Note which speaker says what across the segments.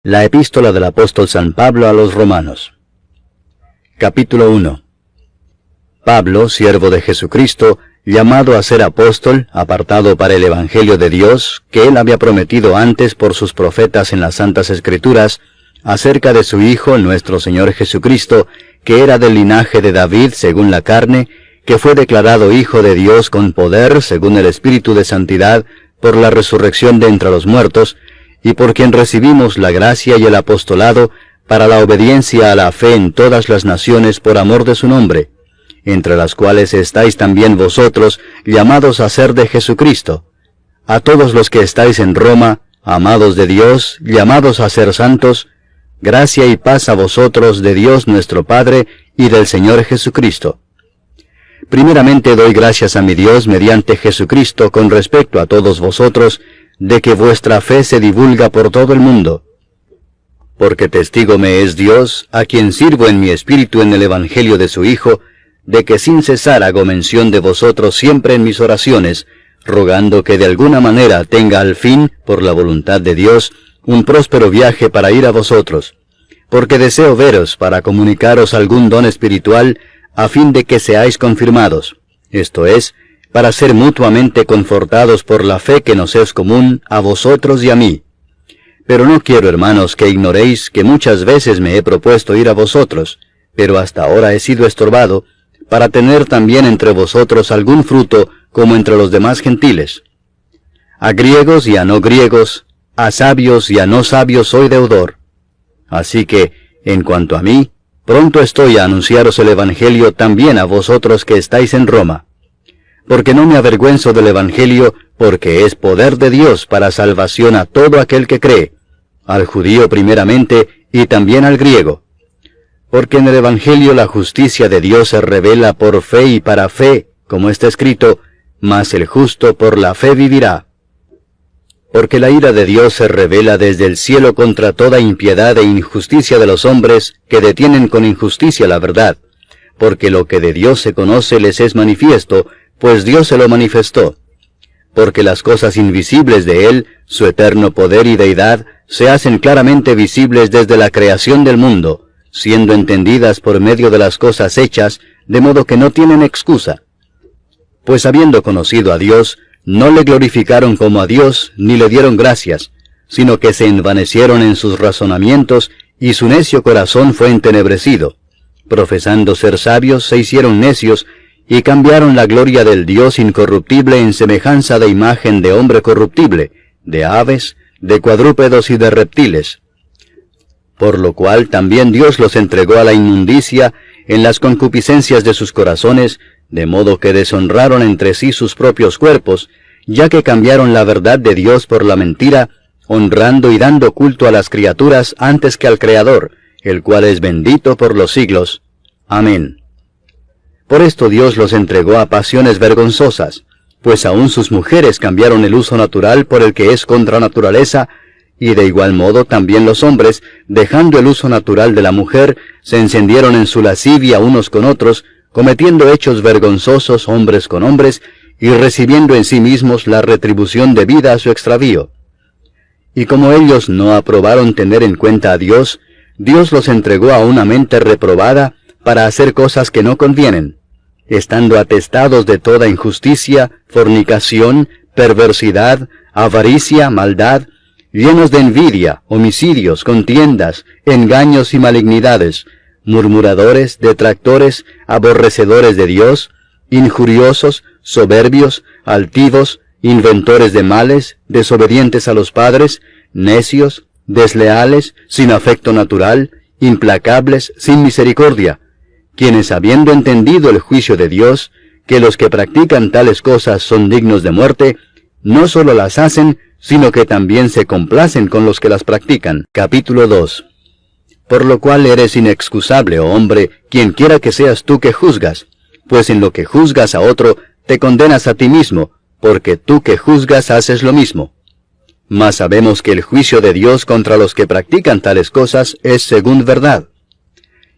Speaker 1: La epístola del apóstol San Pablo a los Romanos. Capítulo 1. Pablo, siervo de Jesucristo, llamado a ser apóstol, apartado para el Evangelio de Dios, que él había prometido antes por sus profetas en las Santas Escrituras, acerca de su Hijo, nuestro Señor Jesucristo, que era del linaje de David según la carne, que fue declarado Hijo de Dios con poder, según el Espíritu de Santidad, por la resurrección de entre los muertos, y por quien recibimos la gracia y el apostolado para la obediencia a la fe en todas las naciones por amor de su nombre, entre las cuales estáis también vosotros, llamados a ser de Jesucristo. A todos los que estáis en Roma, amados de Dios, llamados a ser santos, gracia y paz a vosotros de Dios nuestro Padre y del Señor Jesucristo. Primeramente doy gracias a mi Dios mediante Jesucristo con respecto a todos vosotros, de que vuestra fe se divulga por todo el mundo. Porque testigo me es Dios, a quien sirvo en mi espíritu en el Evangelio de su Hijo, de que sin cesar hago mención de vosotros siempre en mis oraciones, rogando que de alguna manera tenga al fin, por la voluntad de Dios, un próspero viaje para ir a vosotros. Porque deseo veros para comunicaros algún don espiritual, a fin de que seáis confirmados, esto es, para ser mutuamente confortados por la fe que nos es común a vosotros y a mí. Pero no quiero, hermanos, que ignoréis que muchas veces me he propuesto ir a vosotros, pero hasta ahora he sido estorbado, para tener también entre vosotros algún fruto como entre los demás gentiles. A griegos y a no griegos, a sabios y a no sabios soy deudor. Así que, en cuanto a mí, pronto estoy a anunciaros el Evangelio también a vosotros que estáis en Roma. Porque no me avergüenzo del Evangelio, porque es poder de Dios para salvación a todo aquel que cree, al judío primeramente y también al griego. Porque en el Evangelio la justicia de Dios se revela por fe y para fe, como está escrito, mas el justo por la fe vivirá. Porque la ira de Dios se revela desde el cielo contra toda impiedad e injusticia de los hombres que detienen con injusticia la verdad, porque lo que de Dios se conoce les es manifiesto, pues Dios se lo manifestó. Porque las cosas invisibles de Él, su eterno poder y deidad, se hacen claramente visibles desde la creación del mundo, siendo entendidas por medio de las cosas hechas, de modo que no tienen excusa. Pues habiendo conocido a Dios, no le glorificaron como a Dios, ni le dieron gracias, sino que se envanecieron en sus razonamientos, y su necio corazón fue entenebrecido. Profesando ser sabios, se hicieron necios, y cambiaron la gloria del Dios incorruptible en semejanza de imagen de hombre corruptible, de aves, de cuadrúpedos y de reptiles. Por lo cual también Dios los entregó a la inmundicia en las concupiscencias de sus corazones, de modo que deshonraron entre sí sus propios cuerpos, ya que cambiaron la verdad de Dios por la mentira, honrando y dando culto a las criaturas antes que al Creador, el cual es bendito por los siglos. Amén. Por esto Dios los entregó a pasiones vergonzosas, pues aún sus mujeres cambiaron el uso natural por el que es contra naturaleza, y de igual modo también los hombres, dejando el uso natural de la mujer, se encendieron en su lascivia unos con otros, cometiendo hechos vergonzosos hombres con hombres, y recibiendo en sí mismos la retribución debida a su extravío. Y como ellos no aprobaron tener en cuenta a Dios, Dios los entregó a una mente reprobada para hacer cosas que no convienen, estando atestados de toda injusticia, fornicación, perversidad, avaricia, maldad, llenos de envidia, homicidios, contiendas, engaños y malignidades, murmuradores, detractores, aborrecedores de Dios, injuriosos, soberbios, altivos, inventores de males, desobedientes a los padres, necios, desleales, sin afecto natural, implacables, sin misericordia, quienes habiendo entendido el juicio de Dios, que los que practican tales cosas son dignos de muerte, no solo las hacen, sino que también se complacen con los que las practican. Capítulo 2. Por lo cual eres inexcusable, oh hombre, quien quiera que seas tú que juzgas, pues en lo que juzgas a otro, te condenas a ti mismo, porque tú que juzgas haces lo mismo. Mas sabemos que el juicio de Dios contra los que practican tales cosas es según verdad.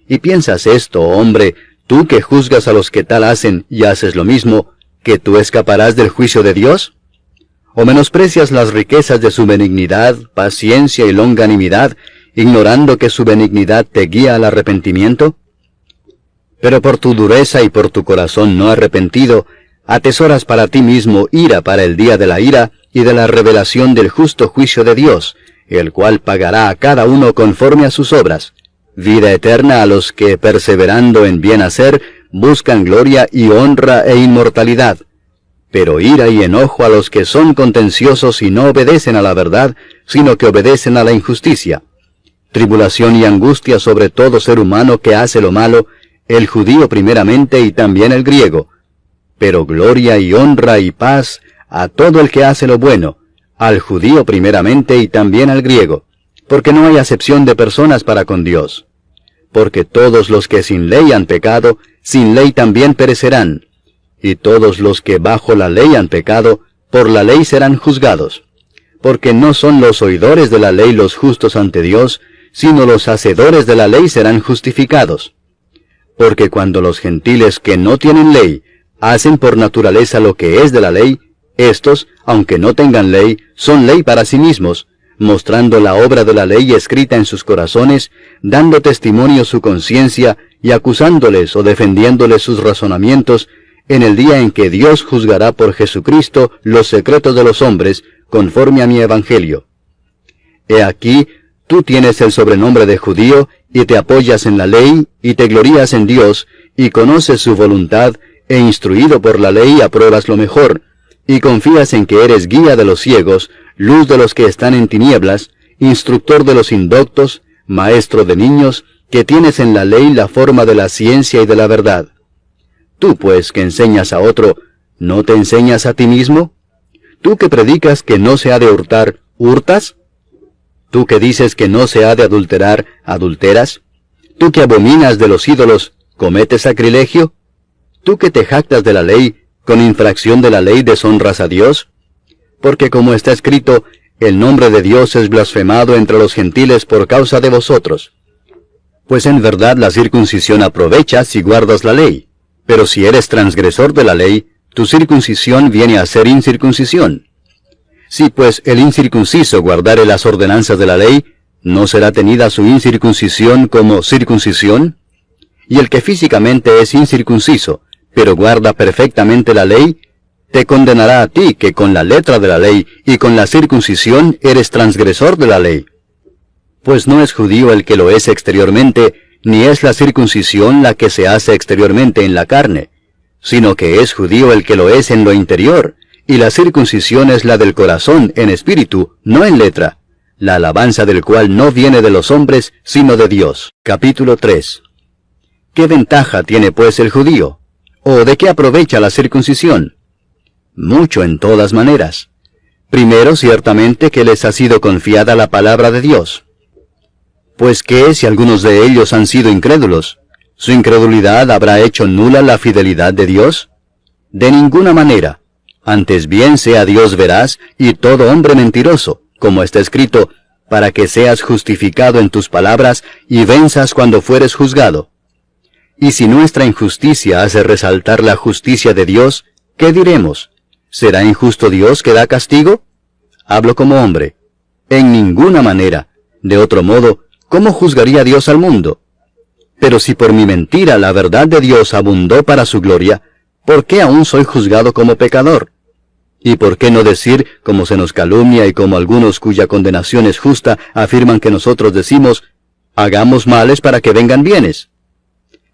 Speaker 1: ¿Y piensas esto, oh hombre, tú que juzgas a los que tal hacen y haces lo mismo, que tú escaparás del juicio de Dios? ¿O menosprecias las riquezas de su benignidad, paciencia y longanimidad, ignorando que su benignidad te guía al arrepentimiento? Pero por tu dureza y por tu corazón no arrepentido, atesoras para ti mismo ira para el día de la ira y de la revelación del justo juicio de Dios, el cual pagará a cada uno conforme a sus obras, vida eterna a los que, perseverando en bien hacer, buscan gloria y honra e inmortalidad, pero ira y enojo a los que son contenciosos y no obedecen a la verdad, sino que obedecen a la injusticia. Tribulación y angustia sobre todo ser humano que hace lo malo, el judío primeramente y también el griego, pero gloria y honra y paz a todo el que hace lo bueno, al judío primeramente y también al griego, porque no hay acepción de personas para con Dios. Porque todos los que sin ley han pecado, sin ley también perecerán, y todos los que bajo la ley han pecado, por la ley serán juzgados. Porque no son los oidores de la ley los justos ante Dios, sino los hacedores de la ley serán justificados. Porque cuando los gentiles que no tienen ley, hacen por naturaleza lo que es de la ley, estos, aunque no tengan ley, son ley para sí mismos, mostrando la obra de la ley escrita en sus corazones, dando testimonio su conciencia y acusándoles o defendiéndoles sus razonamientos, en el día en que Dios juzgará por Jesucristo los secretos de los hombres, conforme a mi evangelio. He aquí, tú tienes el sobrenombre de judío, y te apoyas en la ley, y te glorías en Dios, y conoces su voluntad, e instruido por la ley apruebas lo mejor, y confías en que eres guía de los ciegos, luz de los que están en tinieblas, instructor de los indoctos, maestro de niños, que tienes en la ley la forma de la ciencia y de la verdad. Tú, pues, que enseñas a otro, ¿no te enseñas a ti mismo? Tú que predicas que no se ha de hurtar, ¿hurtas? Tú que dices que no se ha de adulterar, ¿adulteras? Tú que abominas de los ídolos, ¿cometes sacrilegio? Tú que te jactas de la ley, ¿con infracción de la ley deshonras a Dios? Porque como está escrito, el nombre de Dios es blasfemado entre los gentiles por causa de vosotros. Pues en verdad la circuncisión aprovecha si guardas la ley. Pero si eres transgresor de la ley, tu circuncisión viene a ser incircuncisión. Si pues el incircunciso guardare las ordenanzas de la ley, ¿no será tenida su incircuncisión como circuncisión? Y el que físicamente es incircunciso, pero guarda perfectamente la ley, te condenará a ti que con la letra de la ley y con la circuncisión eres transgresor de la ley. Pues no es judío el que lo es exteriormente, ni es la circuncisión la que se hace exteriormente en la carne, sino que es judío el que lo es en lo interior, y la circuncisión es la del corazón en espíritu, no en letra, la alabanza del cual no viene de los hombres, sino de Dios. Capítulo 3. ¿Qué ventaja tiene pues el judío? ¿O de qué aprovecha la circuncisión? Mucho en todas maneras. Primero, ciertamente que les ha sido confiada la palabra de Dios. Pues ¿qué si algunos de ellos han sido incrédulos? ¿Su incredulidad habrá hecho nula la fidelidad de Dios? De ninguna manera. Antes bien sea Dios veraz y todo hombre mentiroso, como está escrito, para que seas justificado en tus palabras y venzas cuando fueres juzgado. Y si nuestra injusticia hace resaltar la justicia de Dios, ¿qué diremos? ¿Será injusto Dios que da castigo? Hablo como hombre. En ninguna manera. De otro modo, ¿cómo juzgaría Dios al mundo? Pero si por mi mentira la verdad de Dios abundó para su gloria, ¿por qué aún soy juzgado como pecador? ¿Y por qué no decir, como se nos calumnia y como algunos cuya condenación es justa afirman que nosotros decimos, hagamos males para que vengan bienes?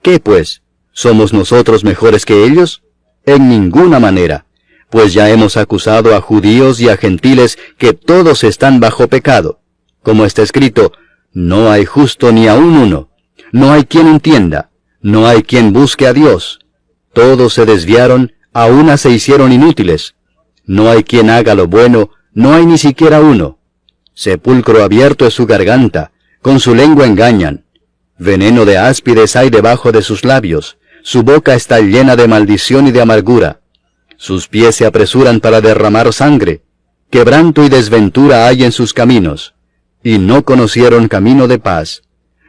Speaker 1: ¿Qué pues? ¿Somos nosotros mejores que ellos? En ninguna manera, pues ya hemos acusado a judíos y a gentiles que todos están bajo pecado. Como está escrito, no hay justo ni aun uno, no hay quien entienda, no hay quien busque a Dios. Todos se desviaron, a una se hicieron inútiles. No hay quien haga lo bueno, no hay ni siquiera uno. Sepulcro abierto es su garganta, con su lengua engañan. Veneno de áspides hay debajo de sus labios, su boca está llena de maldición y de amargura. Sus pies se apresuran para derramar sangre, quebranto y desventura hay en sus caminos, y no conocieron camino de paz.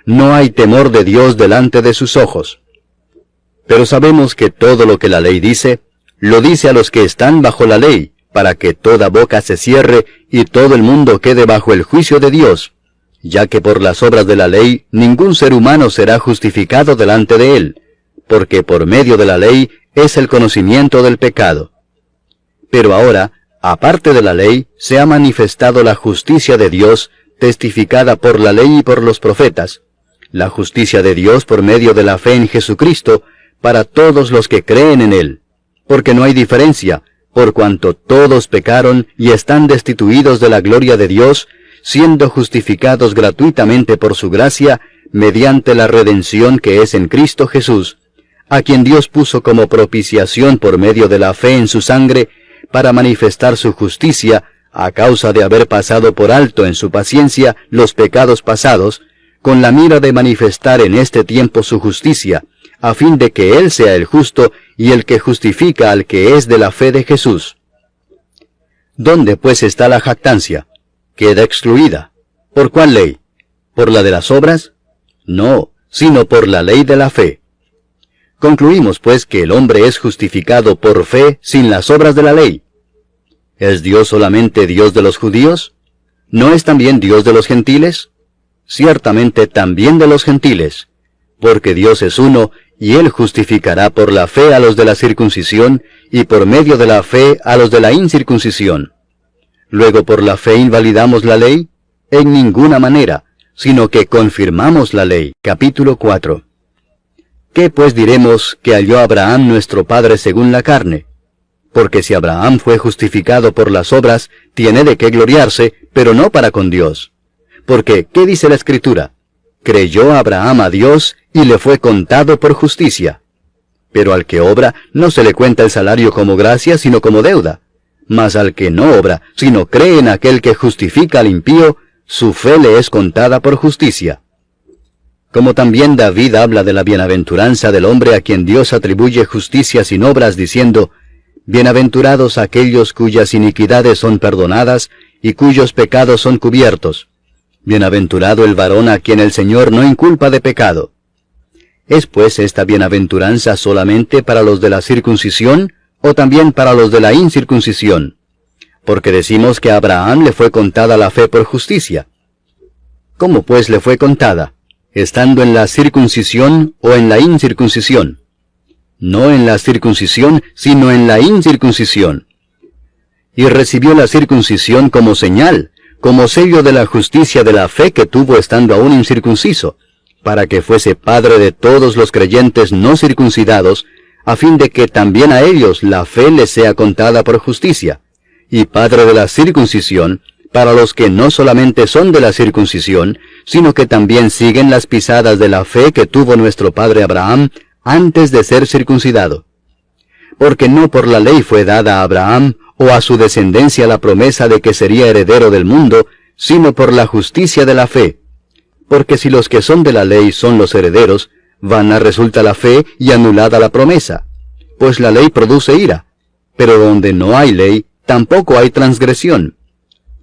Speaker 1: No hay temor de Dios delante de sus ojos. Pero sabemos que todo lo que la ley dice, lo dice a los que están bajo la ley, para que toda boca se cierre y todo el mundo quede bajo el juicio de Dios. ya que por las obras de la ley ningún ser humano será justificado delante de él, porque por medio de la ley es el conocimiento del pecado. Pero ahora, aparte de la ley, se ha manifestado la justicia de Dios, testificada por la ley y por los profetas, la justicia de Dios por medio de la fe en Jesucristo, para todos los que creen en Él, porque no hay diferencia, por cuanto todos pecaron y están destituidos de la gloria de Dios, siendo justificados gratuitamente por su gracia, mediante la redención que es en Cristo Jesús, a quien Dios puso como propiciación por medio de la fe en su sangre, para manifestar su justicia, a causa de haber pasado por alto en su paciencia los pecados pasados, con la mira de manifestar en este tiempo su justicia, a fin de que Él sea el justo y el que justifica al que es de la fe de Jesús. ¿Dónde pues está la jactancia? Queda excluida. ¿Por cuál ley? ¿Por la de las obras? No, sino por la ley de la fe. Concluimos pues que el hombre es justificado por fe sin las obras de la ley. ¿Es Dios solamente Dios de los judíos? ¿No es también Dios de los gentiles? Ciertamente también de los gentiles, porque Dios es uno, y Él justificará por la fe a los de la circuncisión, y por medio de la fe a los de la incircuncisión. Luego, ¿por la fe invalidamos la ley? En ninguna manera, sino que confirmamos la ley. Capítulo 4. ¿Qué pues diremos que halló Abraham nuestro padre según la carne? Porque si Abraham fue justificado por las obras, tiene de qué gloriarse, pero no para con Dios. Porque, ¿qué dice la Escritura? Creyó Abraham a Dios, y le fue contado por justicia. Pero al que obra, no se le cuenta el salario como gracia, sino como deuda. Mas al que no obra, sino cree en aquel que justifica al impío, su fe le es contada por justicia. Como también David habla de la bienaventuranza del hombre a quien Dios atribuye justicia sin obras, diciendo, Bienaventurados aquellos cuyas iniquidades son perdonadas, y cuyos pecados son cubiertos. Bienaventurado el varón a quien el Señor no inculpa de pecado. ¿Es pues esta bienaventuranza solamente para los de la circuncisión, o también para los de la incircuncisión? Porque decimos que a Abraham le fue contada la fe por justicia. ¿Cómo pues le fue contada? ¿Estando en la circuncisión o en la incircuncisión? No en la circuncisión, sino en la incircuncisión. Y recibió la circuncisión como señal, como sello de la justicia de la fe que tuvo estando aún incircunciso, para que fuese padre de todos los creyentes no circuncidados, a fin de que también a ellos la fe les sea contada por justicia, y padre de la circuncisión, para los que no solamente son de la circuncisión, sino que también siguen las pisadas de la fe que tuvo nuestro padre Abraham antes de ser circuncidado. Porque no por la ley fue dada a Abraham o a su descendencia la promesa de que sería heredero del mundo, sino por la justicia de la fe. Porque si los que son de la ley son los herederos, vana resulta la fe y anulada la promesa. Pues la ley produce ira, pero donde no hay ley, tampoco hay transgresión.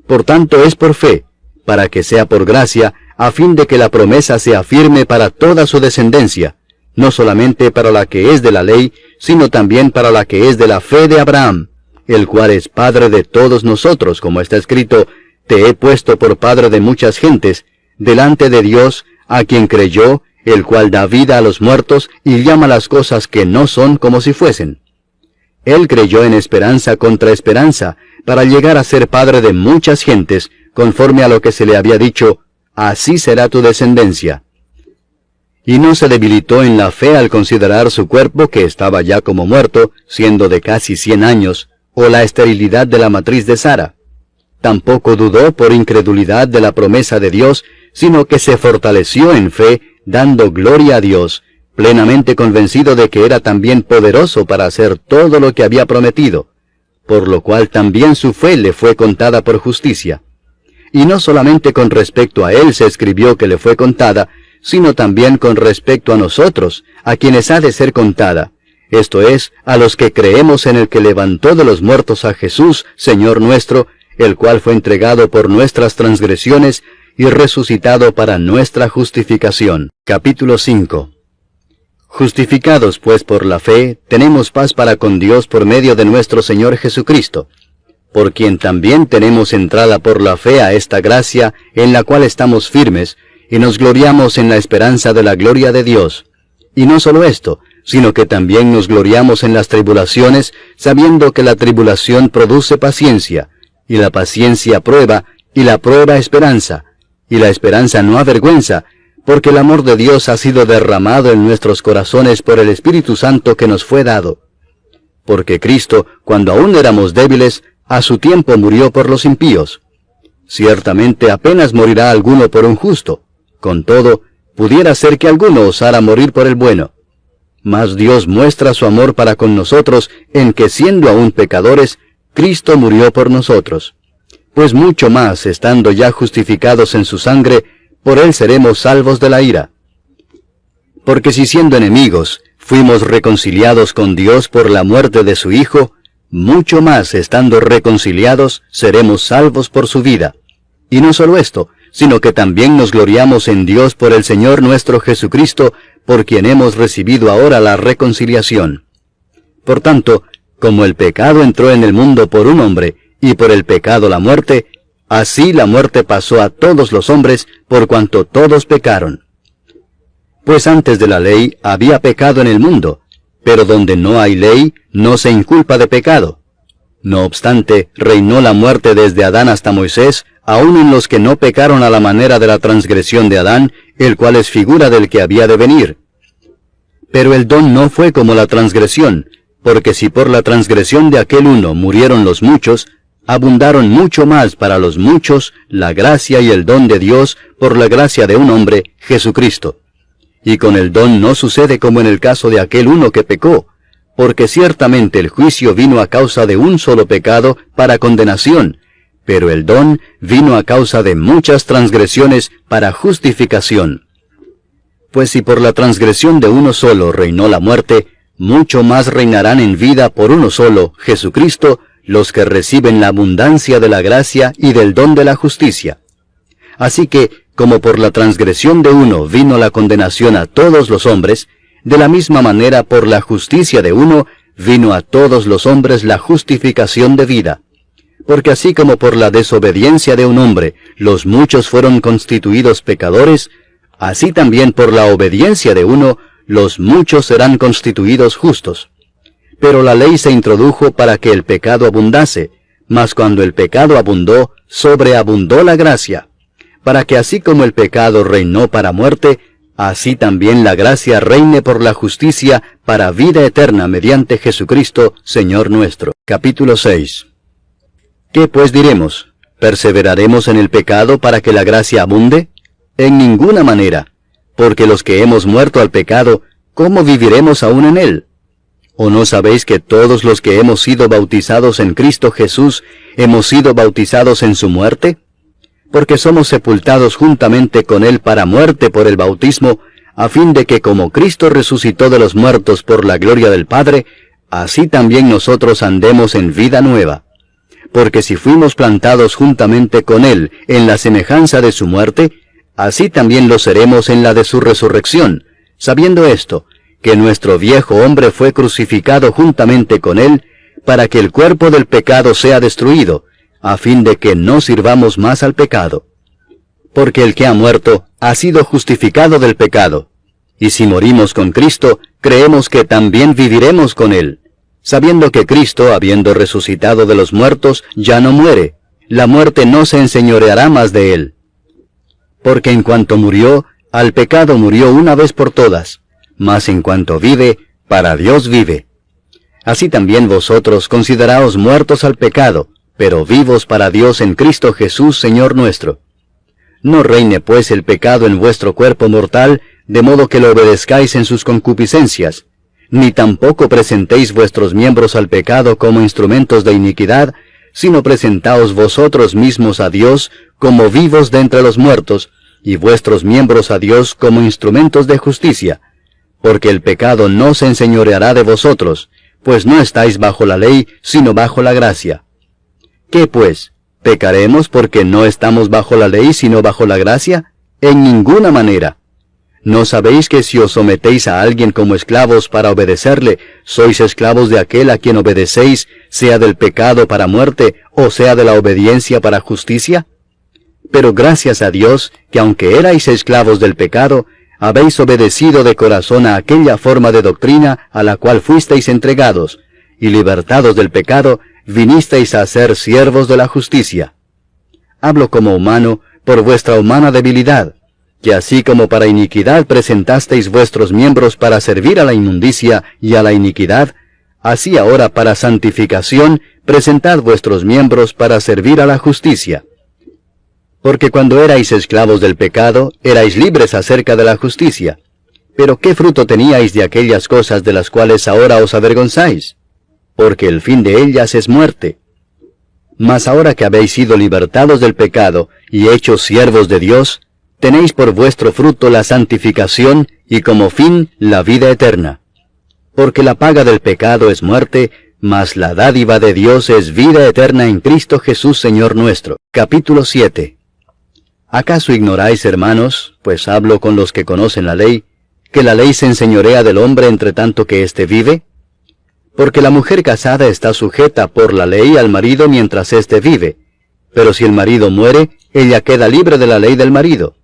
Speaker 1: Por tanto es por fe, para que sea por gracia, a fin de que la promesa sea firme para toda su descendencia, no solamente para la que es de la ley, sino también para la que es de la fe de Abraham, el cual es padre de todos nosotros, como está escrito, Te he puesto por padre de muchas gentes, delante de Dios, a quien creyó, el cual da vida a los muertos y llama las cosas que no son como si fuesen. Él creyó en esperanza contra esperanza, para llegar a ser padre de muchas gentes, conforme a lo que se le había dicho, así será tu descendencia. Y no se debilitó en la fe al considerar su cuerpo que estaba ya como muerto, siendo de casi 100 años, o la esterilidad de la matriz de Sara. Tampoco dudó por incredulidad de la promesa de Dios, sino que se fortaleció en fe, dando gloria a Dios, plenamente convencido de que era también poderoso para hacer todo lo que había prometido, por lo cual también su fe le fue contada por justicia. Y no solamente con respecto a él se escribió que le fue contada, sino también con respecto a nosotros, a quienes ha de ser contada, esto es, a los que creemos en el que levantó de los muertos a Jesús, Señor nuestro, el cual fue entregado por nuestras transgresiones y resucitado para nuestra justificación. Capítulo 5. Justificados pues por la fe, tenemos paz para con Dios por medio de nuestro Señor Jesucristo, por quien también tenemos entrada por la fe a esta gracia en la cual estamos firmes, y nos gloriamos en la esperanza de la gloria de Dios. Y no solo esto, sino que también nos gloriamos en las tribulaciones, sabiendo que la tribulación produce paciencia, y la paciencia prueba, y la prueba esperanza, y la esperanza no avergüenza, porque el amor de Dios ha sido derramado en nuestros corazones por el Espíritu Santo que nos fue dado. Porque Cristo, cuando aún éramos débiles, a su tiempo murió por los impíos. Ciertamente apenas morirá alguno por un justo. Con todo, pudiera ser que alguno osara morir por el bueno. Mas Dios muestra su amor para con nosotros en que, siendo aún pecadores, Cristo murió por nosotros. Pues mucho más, estando ya justificados en su sangre, por él seremos salvos de la ira. Porque si siendo enemigos, fuimos reconciliados con Dios por la muerte de su Hijo, mucho más, estando reconciliados, seremos salvos por su vida. Y no solo esto, sino que también nos gloriamos en Dios por el Señor nuestro Jesucristo, por quien hemos recibido ahora la reconciliación. Por tanto, como el pecado entró en el mundo por un hombre, y por el pecado la muerte, así la muerte pasó a todos los hombres, por cuanto todos pecaron. Pues antes de la ley había pecado en el mundo, pero donde no hay ley, no se inculpa de pecado. No obstante, reinó la muerte desde Adán hasta Moisés, aun en los que no pecaron a la manera de la transgresión de Adán, el cual es figura del que había de venir. Pero el don no fue como la transgresión, porque si por la transgresión de aquel uno murieron los muchos, abundaron mucho más para los muchos la gracia y el don de Dios por la gracia de un hombre, Jesucristo. Y con el don no sucede como en el caso de aquel uno que pecó, porque ciertamente el juicio vino a causa de un solo pecado para condenación, pero el don vino a causa de muchas transgresiones para justificación. Pues si por la transgresión de uno solo reinó la muerte, mucho más reinarán en vida por uno solo, Jesucristo, los que reciben la abundancia de la gracia y del don de la justicia. Así que, como por la transgresión de uno vino la condenación a todos los hombres, de la misma manera por la justicia de uno vino a todos los hombres la justificación de vida. Porque así como por la desobediencia de un hombre los muchos fueron constituidos pecadores, así también por la obediencia de uno los muchos serán constituidos justos. Pero la ley se introdujo para que el pecado abundase, mas cuando el pecado abundó, sobreabundó la gracia, para que así como el pecado reinó para muerte, así también la gracia reine por la justicia para vida eterna mediante Jesucristo, Señor nuestro. Capítulo 6. ¿Qué pues diremos? ¿Perseveraremos en el pecado para que la gracia abunde? En ninguna manera, porque los que hemos muerto al pecado, ¿cómo viviremos aún en él? ¿O no sabéis que todos los que hemos sido bautizados en Cristo Jesús, hemos sido bautizados en su muerte? Porque somos sepultados juntamente con él para muerte por el bautismo, a fin de que como Cristo resucitó de los muertos por la gloria del Padre, así también nosotros andemos en vida nueva. Porque si fuimos plantados juntamente con él en la semejanza de su muerte, así también lo seremos en la de su resurrección, sabiendo esto, que nuestro viejo hombre fue crucificado juntamente con él, para que el cuerpo del pecado sea destruido, a fin de que no sirvamos más al pecado. Porque el que ha muerto ha sido justificado del pecado, y si morimos con Cristo, creemos que también viviremos con él, sabiendo que Cristo, habiendo resucitado de los muertos, ya no muere, la muerte no se enseñoreará más de él. Porque en cuanto murió, al pecado murió una vez por todas, mas en cuanto vive, para Dios vive. Así también vosotros consideraos muertos al pecado, pero vivos para Dios en Cristo Jesús, Señor nuestro. No reine pues el pecado en vuestro cuerpo mortal, de modo que lo obedezcáis en sus concupiscencias, ni tampoco presentéis vuestros miembros al pecado como instrumentos de iniquidad, sino presentaos vosotros mismos a Dios como vivos de entre los muertos, y vuestros miembros a Dios como instrumentos de justicia, porque el pecado no se enseñoreará de vosotros, pues no estáis bajo la ley, sino bajo la gracia. ¿Qué pues? ¿Pecaremos porque no estamos bajo la ley, sino bajo la gracia? En ninguna manera. ¿No sabéis que si os sometéis a alguien como esclavos para obedecerle, sois esclavos de aquel a quien obedecéis, sea del pecado para muerte, o sea de la obediencia para justicia? Pero gracias a Dios, que aunque erais esclavos del pecado, habéis obedecido de corazón a aquella forma de doctrina a la cual fuisteis entregados, y libertados del pecado, vinisteis a ser siervos de la justicia. Hablo como humano, por vuestra humana debilidad, que así como para iniquidad presentasteis vuestros miembros para servir a la inmundicia y a la iniquidad, así ahora para santificación presentad vuestros miembros para servir a la justicia. Porque cuando erais esclavos del pecado, erais libres acerca de la justicia. Pero ¿qué fruto teníais de aquellas cosas de las cuales ahora os avergonzáis? Porque el fin de ellas es muerte. Mas ahora que habéis sido libertados del pecado y hechos siervos de Dios, tenéis por vuestro fruto la santificación y como fin la vida eterna. Porque la paga del pecado es muerte, mas la dádiva de Dios es vida eterna en Cristo Jesús Señor nuestro. Capítulo 7. ¿Acaso ignoráis, hermanos, pues hablo con los que conocen la ley, que la ley se enseñorea del hombre entre tanto que éste vive? Porque la mujer casada está sujeta por la ley al marido mientras éste vive, pero si el marido muere, ella queda libre de la ley del marido.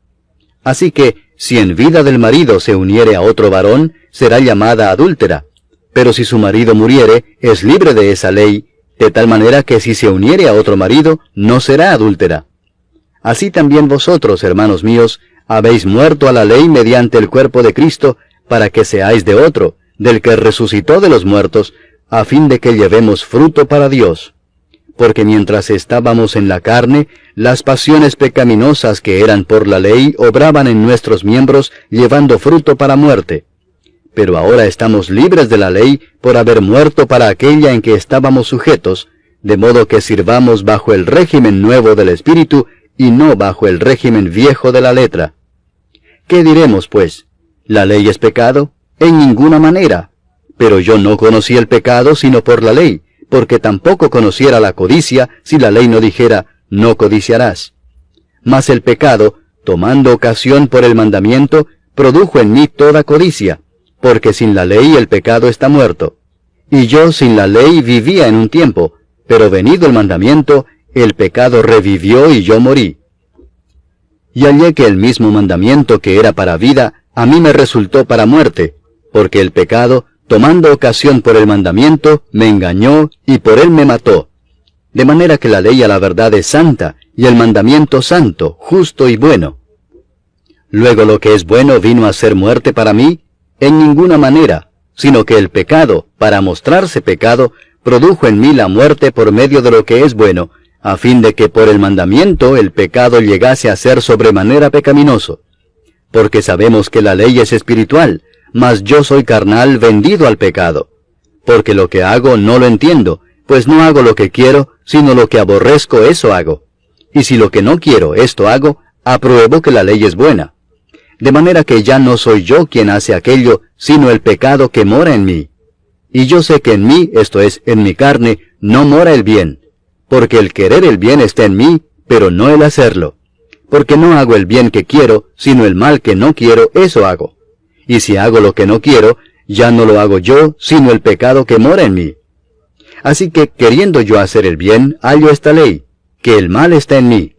Speaker 1: Así que, si en vida del marido se uniere a otro varón, será llamada adúltera, pero si su marido muriere, es libre de esa ley, de tal manera que si se uniere a otro marido, no será adúltera. Así también vosotros, hermanos míos, habéis muerto a la ley mediante el cuerpo de Cristo, para que seáis de otro, del que resucitó de los muertos, a fin de que llevemos fruto para Dios. Porque mientras estábamos en la carne, las pasiones pecaminosas que eran por la ley obraban en nuestros miembros, llevando fruto para muerte. Pero ahora estamos libres de la ley por haber muerto para aquella en que estábamos sujetos, de modo que sirvamos bajo el régimen nuevo del Espíritu y no bajo el régimen viejo de la letra. ¿Qué diremos, pues? ¿La ley es pecado? En ninguna manera. Pero yo no conocí el pecado sino por la ley, porque tampoco conociera la codicia si la ley no dijera, no codiciarás. Mas el pecado, tomando ocasión por el mandamiento, produjo en mí toda codicia, porque sin la ley el pecado está muerto. Y yo sin la ley vivía en un tiempo, pero venido el mandamiento, el pecado revivió y yo morí. Y hallé que el mismo mandamiento que era para vida, a mí me resultó para muerte, porque el pecado, tomando ocasión por el mandamiento, me engañó y por él me mató. De manera que la ley a la verdad es santa, y el mandamiento santo, justo y bueno. Luego lo que es bueno vino a ser muerte para mí, en ninguna manera, sino que el pecado, para mostrarse pecado, produjo en mí la muerte por medio de lo que es bueno, a fin de que por el mandamiento el pecado llegase a ser sobremanera pecaminoso. Porque sabemos que la ley es espiritual, mas yo soy carnal vendido al pecado. Porque lo que hago no lo entiendo, pues no hago lo que quiero, sino lo que aborrezco eso hago. Y si lo que no quiero esto hago, apruebo que la ley es buena. De manera que ya no soy yo quien hace aquello, sino el pecado que mora en mí. Y yo sé que en mí, esto es, en mi carne, no mora el bien. Porque el querer el bien está en mí, pero no el hacerlo. Porque no hago el bien que quiero, sino el mal que no quiero, eso hago. Y si hago lo que no quiero, ya no lo hago yo, sino el pecado que mora en mí. Así que, queriendo yo hacer el bien, hallo esta ley, que el mal está en mí.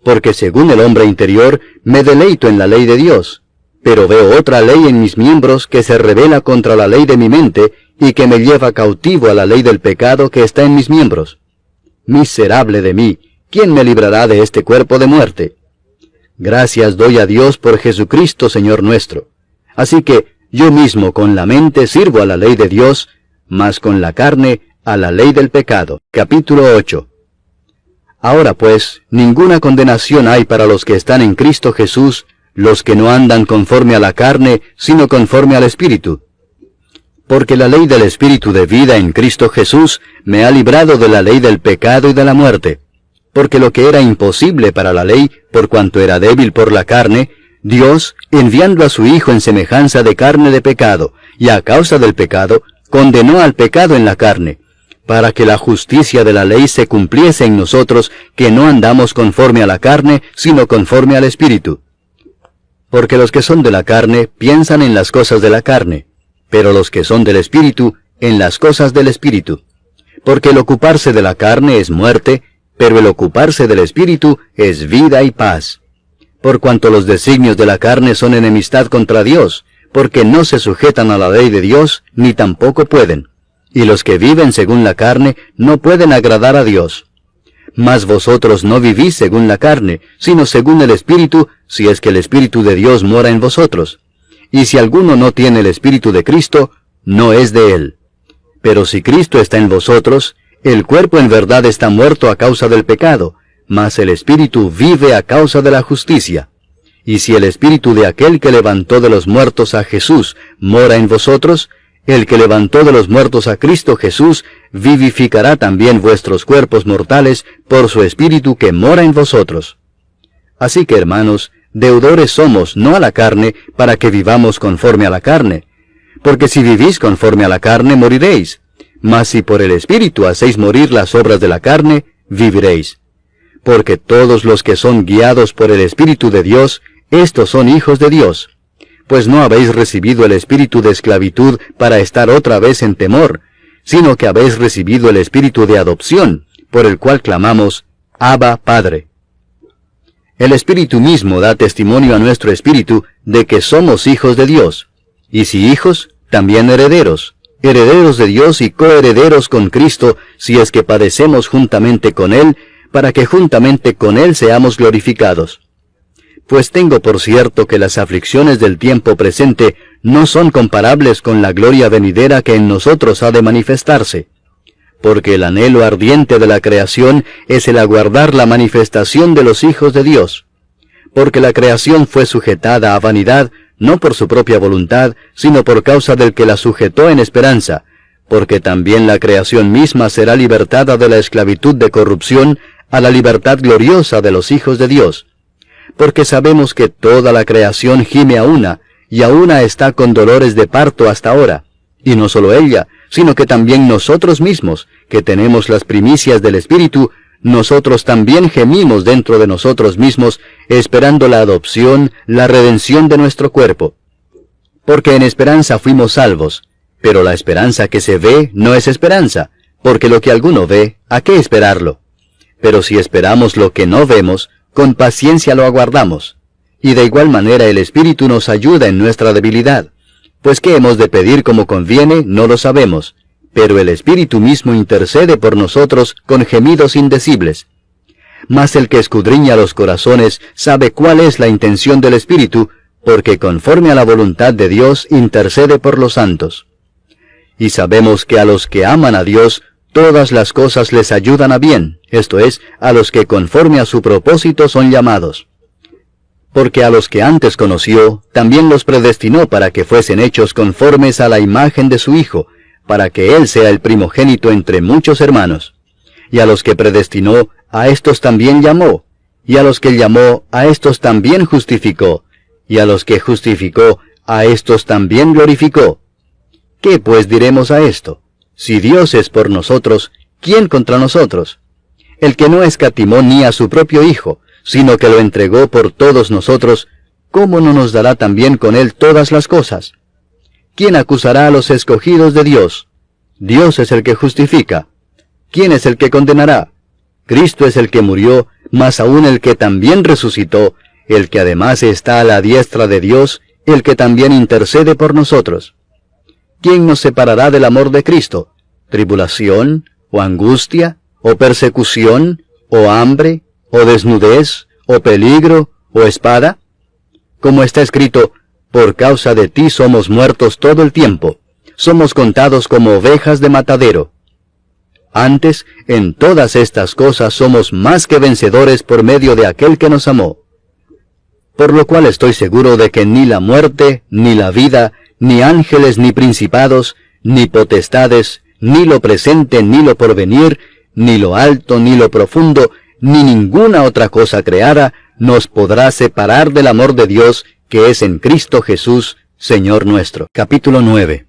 Speaker 1: Porque según el hombre interior, me deleito en la ley de Dios. Pero veo otra ley en mis miembros que se rebela contra la ley de mi mente, y que me lleva cautivo a la ley del pecado que está en mis miembros. Miserable de mí, ¿quién me librará de este cuerpo de muerte? Gracias doy a Dios por Jesucristo Señor nuestro. Así que yo mismo con la mente sirvo a la ley de Dios, mas con la carne a la ley del pecado. Capítulo 8. Ahora pues, ninguna condenación hay para los que están en Cristo Jesús, los que no andan conforme a la carne, sino conforme al Espíritu. Porque la ley del Espíritu de vida en Cristo Jesús me ha librado de la ley del pecado y de la muerte. Porque lo que era imposible para la ley, por cuanto era débil por la carne, Dios, enviando a su Hijo en semejanza de carne de pecado, y a causa del pecado, condenó al pecado en la carne, para que la justicia de la ley se cumpliese en nosotros, que no andamos conforme a la carne, sino conforme al Espíritu. Porque los que son de la carne piensan en las cosas de la carne, pero los que son del Espíritu en las cosas del Espíritu. Porque el ocuparse de la carne es muerte, pero el ocuparse del Espíritu es vida y paz. Por cuanto los designios de la carne son enemistad contra Dios, porque no se sujetan a la ley de Dios, ni tampoco pueden. Y los que viven según la carne no pueden agradar a Dios. Mas vosotros no vivís según la carne, sino según el Espíritu, si es que el Espíritu de Dios mora en vosotros. Y si alguno no tiene el Espíritu de Cristo, no es de él. Pero si Cristo está en vosotros, el cuerpo en verdad está muerto a causa del pecado, mas el Espíritu vive a causa de la justicia. Y si el Espíritu de aquel que levantó de los muertos a Jesús mora en vosotros, el que levantó de los muertos a Cristo Jesús vivificará también vuestros cuerpos mortales por su Espíritu que mora en vosotros. Así que, hermanos, deudores somos no a la carne, para que vivamos conforme a la carne. Porque si vivís conforme a la carne, moriréis. Mas si por el Espíritu hacéis morir las obras de la carne, viviréis. Porque todos los que son guiados por el Espíritu de Dios, estos son hijos de Dios. Pues no habéis recibido el espíritu de esclavitud para estar otra vez en temor, sino que habéis recibido el espíritu de adopción, por el cual clamamos, Abba, Padre. El Espíritu mismo da testimonio a nuestro espíritu de que somos hijos de Dios. Y si hijos, también herederos, herederos de Dios y coherederos con Cristo, si es que padecemos juntamente con Él, para que juntamente con Él seamos glorificados. Pues tengo por cierto que las aflicciones del tiempo presente no son comparables con la gloria venidera que en nosotros ha de manifestarse. Porque el anhelo ardiente de la creación es el aguardar la manifestación de los hijos de Dios. Porque la creación fue sujetada a vanidad, no por su propia voluntad, sino por causa del que la sujetó en esperanza, porque también la creación misma será libertada de la esclavitud de corrupción a la libertad gloriosa de los hijos de Dios. Porque sabemos que toda la creación gime a una, y a una está con dolores de parto hasta ahora. Y no solo ella, sino que también nosotros mismos, que tenemos las primicias del Espíritu, nosotros también gemimos dentro de nosotros mismos, esperando la adopción, la redención de nuestro cuerpo. Porque en esperanza fuimos salvos, pero la esperanza que se ve no es esperanza, porque lo que alguno ve, ¿a qué esperarlo? Pero si esperamos lo que no vemos, con paciencia lo aguardamos. Y de igual manera el Espíritu nos ayuda en nuestra debilidad. Pues qué hemos de pedir como conviene, no lo sabemos. Pero el Espíritu mismo intercede por nosotros con gemidos indecibles. Mas el que escudriña los corazones sabe cuál es la intención del Espíritu, porque conforme a la voluntad de Dios intercede por los santos. Y sabemos que a los que aman a Dios, todas las cosas les ayudan a bien, esto es, a los que conforme a su propósito son llamados. Porque a los que antes conoció, también los predestinó para que fuesen hechos conformes a la imagen de su Hijo, para que Él sea el primogénito entre muchos hermanos. Y a los que predestinó, a estos también llamó, y a los que llamó, a estos también justificó, y a los que justificó, a estos también glorificó. ¿Qué pues diremos a esto? Si Dios es por nosotros, ¿quién contra nosotros? El que no escatimó ni a su propio Hijo, sino que lo entregó por todos nosotros, ¿cómo no nos dará también con Él todas las cosas? ¿Quién acusará a los escogidos de Dios? Dios es el que justifica. ¿Quién es el que condenará? Cristo es el que murió, mas aún el que también resucitó, el que además está a la diestra de Dios, el que también intercede por nosotros. ¿Quién nos separará del amor de Cristo? ¿Tribulación, o angustia, o persecución, o hambre, o desnudez, o peligro, o espada? Como está escrito, por causa de ti somos muertos todo el tiempo, somos contados como ovejas de matadero. Antes, en todas estas cosas somos más que vencedores por medio de aquel que nos amó. Por lo cual estoy seguro de que ni la muerte, ni la vida, ni ángeles, ni principados, ni potestades, ni lo presente, ni lo porvenir, ni lo alto, ni lo profundo, ni ninguna otra cosa creada, nos podrá separar del amor de Dios, que es en Cristo Jesús, Señor nuestro. Capítulo 9.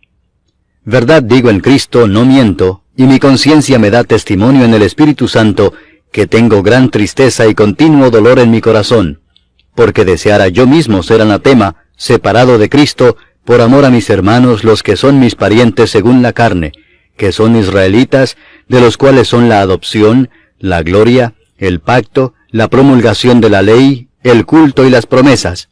Speaker 1: Verdad digo en Cristo, no miento, y mi conciencia me da testimonio en el Espíritu Santo, que tengo gran tristeza y continuo dolor en mi corazón. porque deseara yo mismo ser anatema, separado de Cristo, por amor a mis hermanos, los que son mis parientes según la carne, que son israelitas, de los cuales son la adopción, la gloria, el pacto, la promulgación de la ley, el culto y las promesas,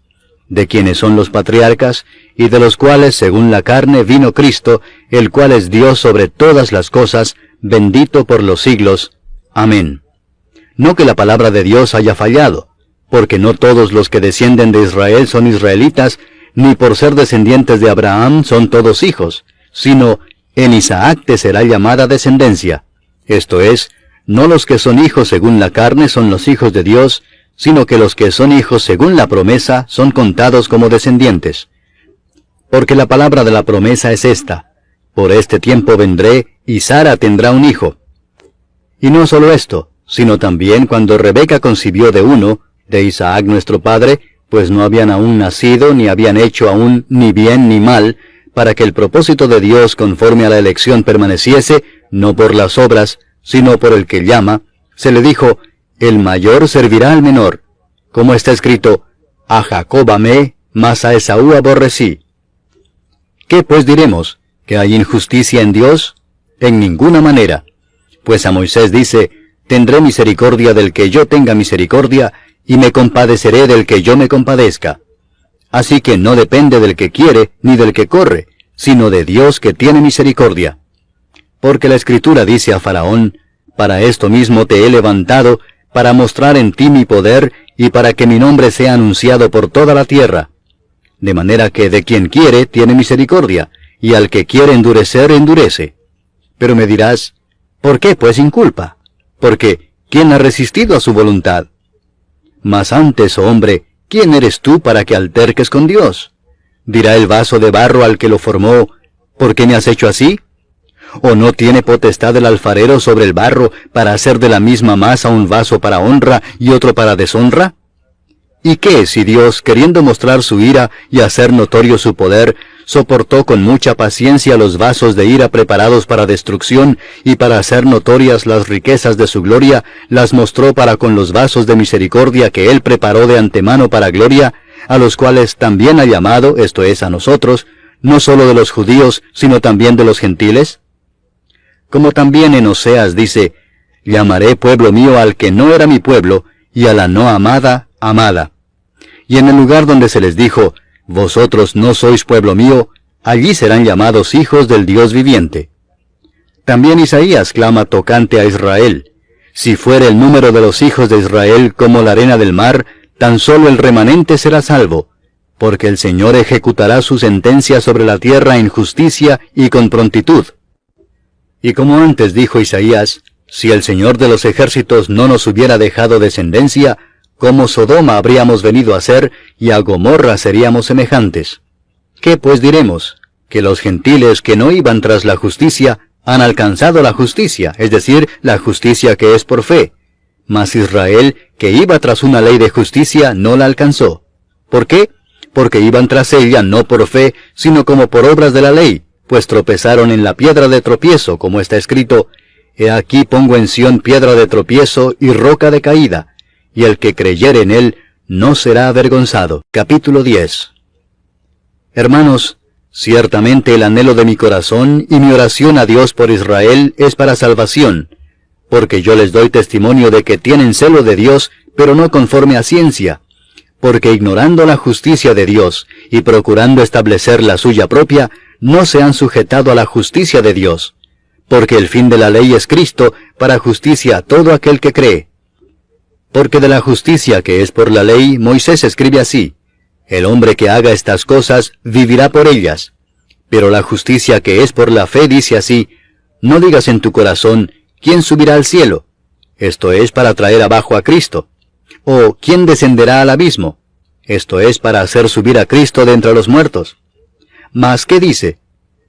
Speaker 1: de quienes son los patriarcas, y de los cuales según la carne vino Cristo, el cual es Dios sobre todas las cosas, bendito por los siglos. Amén. No que la palabra de Dios haya fallado, porque no todos los que descienden de Israel son israelitas, ni por ser descendientes de Abraham son todos hijos, sino en Isaac te será llamada descendencia. Esto es, no los que son hijos según la carne son los hijos de Dios, sino que los que son hijos según la promesa son contados como descendientes. Porque la palabra de la promesa es esta: por este tiempo vendré, y Sara tendrá un hijo. Y no solo esto, sino también cuando Rebeca concibió de uno, de Isaac nuestro padre, pues no habían aún nacido, ni habían hecho aún ni bien ni mal, para que el propósito de Dios conforme a la elección permaneciese, no por las obras, sino por el que llama, se le dijo: el mayor servirá al menor. Como está escrito: a Jacob amé, mas a Esaú aborrecí. ¿Qué pues diremos? ¿Que hay injusticia en Dios? En ninguna manera. Pues a Moisés dice: tendré misericordia del que yo tenga misericordia, y me compadeceré del que yo me compadezca. Así que no depende del que quiere, ni del que corre, sino de Dios que tiene misericordia. Porque la Escritura dice a Faraón: para esto mismo te he levantado, para mostrar en ti mi poder, y para que mi nombre sea anunciado por toda la tierra. De manera que de quien quiere tiene misericordia, y al que quiere endurecer, endurece. Pero me dirás: ¿por qué pues inculpa? Porque ¿quién ha resistido a su voluntad? Mas antes, oh hombre, ¿quién eres tú para que alterques con Dios? Dirá el vaso de barro al que lo formó: ¿por qué me has hecho así? ¿O no tiene potestad el alfarero sobre el barro para hacer de la misma masa un vaso para honra y otro para deshonra? ¿Y qué si Dios, queriendo mostrar su ira y hacer notorio su poder, soportó con mucha paciencia los vasos de ira preparados para destrucción, y para hacer notorias las riquezas de su gloria, las mostró para con los vasos de misericordia que Él preparó de antemano para gloria, a los cuales también ha llamado, esto es, a nosotros, no solo de los judíos, sino también de los gentiles? Como también en Oseas dice: llamaré pueblo mío al que no era mi pueblo, y a la no amada, amada. Y en el lugar donde se les dijo: vosotros no sois pueblo mío, allí serán llamados hijos del Dios viviente. También Isaías clama tocante a Israel: si fuere el número de los hijos de Israel como la arena del mar, tan solo el remanente será salvo, porque el Señor ejecutará su sentencia sobre la tierra en justicia y con prontitud. Y como antes dijo Isaías: si el Señor de los ejércitos no nos hubiera dejado descendencia, como Sodoma habríamos venido a ser, y a Gomorra seríamos semejantes. ¿Qué pues diremos? Que los gentiles que no iban tras la justicia han alcanzado la justicia, es decir, la justicia que es por fe. Mas Israel, que iba tras una ley de justicia, no la alcanzó. ¿Por qué? Porque iban tras ella no por fe, sino como por obras de la ley, pues tropezaron en la piedra de tropiezo, como está escrito: he aquí pongo en Sión piedra de tropiezo y roca de caída, y el que creyere en él no será avergonzado. Capítulo 10. Hermanos, ciertamente el anhelo de mi corazón y mi oración a Dios por Israel es para salvación, porque yo les doy testimonio de que tienen celo de Dios, pero no conforme a ciencia, porque ignorando la justicia de Dios y procurando establecer la suya propia, no se han sujetado a la justicia de Dios, porque el fin de la ley es Cristo, para justicia a todo aquel que cree. Porque de la justicia que es por la ley, Moisés escribe así: el hombre que haga estas cosas vivirá por ellas. Pero la justicia que es por la fe dice así: no digas en tu corazón: ¿quién subirá al cielo? Esto es para traer abajo a Cristo. O ¿quién descenderá al abismo? Esto es para hacer subir a Cristo de entre los muertos. Mas ¿qué dice?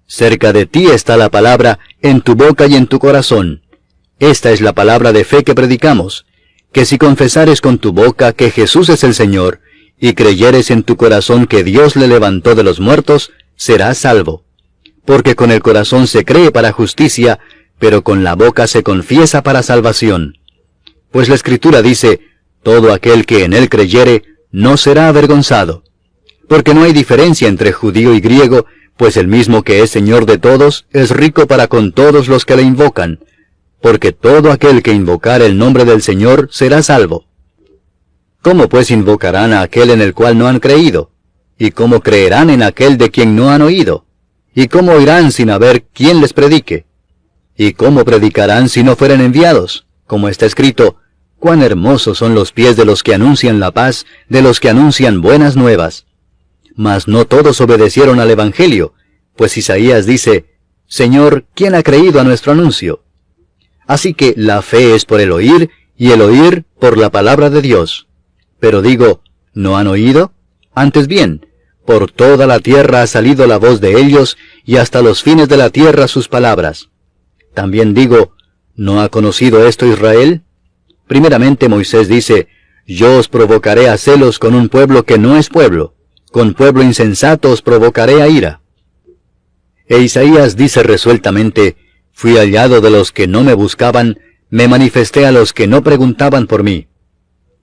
Speaker 1: Cerca de ti está la palabra, en tu boca y en tu corazón. Esta es la palabra de fe que predicamos: que si confesares con tu boca que Jesús es el Señor, y creyeres en tu corazón que Dios le levantó de los muertos, serás salvo. Porque con el corazón se cree para justicia, pero con la boca se confiesa para salvación. Pues la Escritura dice: todo aquel que en él creyere, no será avergonzado. Porque no hay diferencia entre judío y griego, pues el mismo que es Señor de todos, es rico para con todos los que le invocan. Porque todo aquel que invocar el nombre del Señor será salvo. ¿Cómo pues invocarán a aquel en el cual no han creído? ¿Y cómo creerán en aquel de quien no han oído? ¿Y cómo oirán sin haber quien les predique? ¿Y cómo predicarán si no fueren enviados? Como está escrito, cuán hermosos son los pies de los que anuncian la paz, de los que anuncian buenas nuevas. Mas no todos obedecieron al Evangelio, pues Isaías dice, Señor, ¿quién ha creído a nuestro anuncio? Así que la fe es por el oír, y el oír por la palabra de Dios. Pero digo, ¿no han oído? Antes bien, por toda la tierra ha salido la voz de ellos, y hasta los fines de la tierra sus palabras. También digo, ¿no ha conocido esto Israel? Primeramente Moisés dice, yo os provocaré a celos con un pueblo que no es pueblo, con pueblo insensato os provocaré a ira. E Isaías dice resueltamente, fui hallado de los que no me buscaban, me manifesté a los que no preguntaban por mí.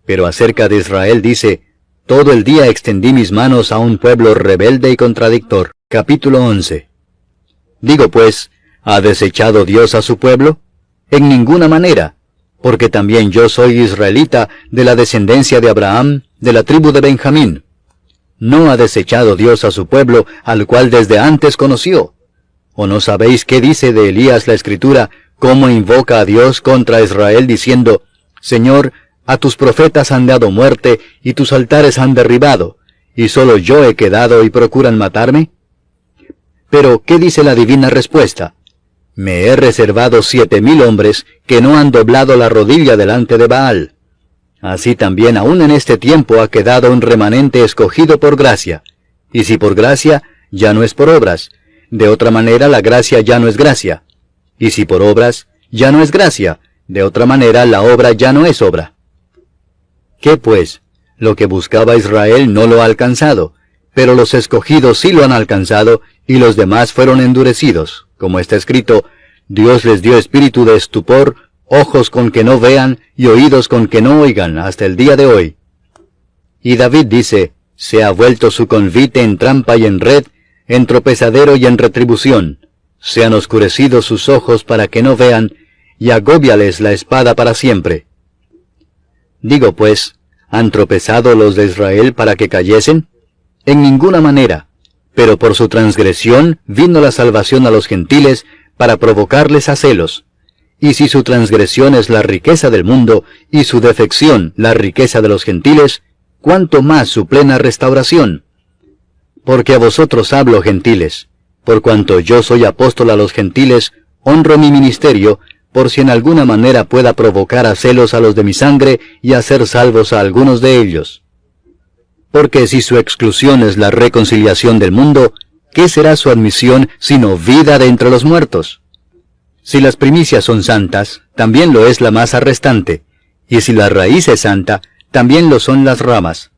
Speaker 1: Pero acerca de Israel dice, todo el día extendí mis manos a un pueblo rebelde y contradictor. Capítulo 11. Digo pues, ¿ha desechado Dios a su pueblo? En ninguna manera, porque también yo soy israelita de la descendencia de Abraham, de la tribu de Benjamín. ¿No ha desechado Dios a su pueblo, al cual desde antes conoció? ¿O no sabéis qué dice de Elías la Escritura, cómo invoca a Dios contra Israel diciendo, Señor, a tus profetas han dado muerte, y tus altares han derribado, y solo yo he quedado y procuran matarme? Pero, ¿qué dice la divina respuesta? Me he reservado 7,000 hombres que no han doblado la rodilla delante de Baal. Así también aún en este tiempo ha quedado un remanente escogido por gracia. Y si por gracia, ya no es por obras. De otra manera la gracia ya no es gracia. Y si por obras, ya no es gracia. De otra manera la obra ya no es obra. ¿Qué pues? Lo que buscaba Israel no lo ha alcanzado, pero los escogidos sí lo han alcanzado, y los demás fueron endurecidos. Como está escrito, Dios les dio espíritu de estupor, ojos con que no vean, y oídos con que no oigan, hasta el día de hoy. Y David dice, se ha vuelto su convite en trampa y en red, en tropezadero y en retribución. Se han oscurecido sus ojos para que no vean, y agóbiales la espada para siempre. Digo pues, ¿han tropezado los de Israel para que cayesen? En ninguna manera, pero por su transgresión vino la salvación a los gentiles para provocarles a celos. Y si su transgresión es la riqueza del mundo, y su defección la riqueza de los gentiles, ¿cuánto más su plena restauración? Porque a vosotros hablo, gentiles, por cuanto yo soy apóstol a los gentiles, honro mi ministerio, por si en alguna manera pueda provocar a celos a los de mi sangre y hacer salvos a algunos de ellos. Porque si su exclusión es la reconciliación del mundo, ¿qué será su admisión sino vida de entre los muertos? Si las primicias son santas, también lo es la masa restante, y si la raíz es santa, también lo son las ramas.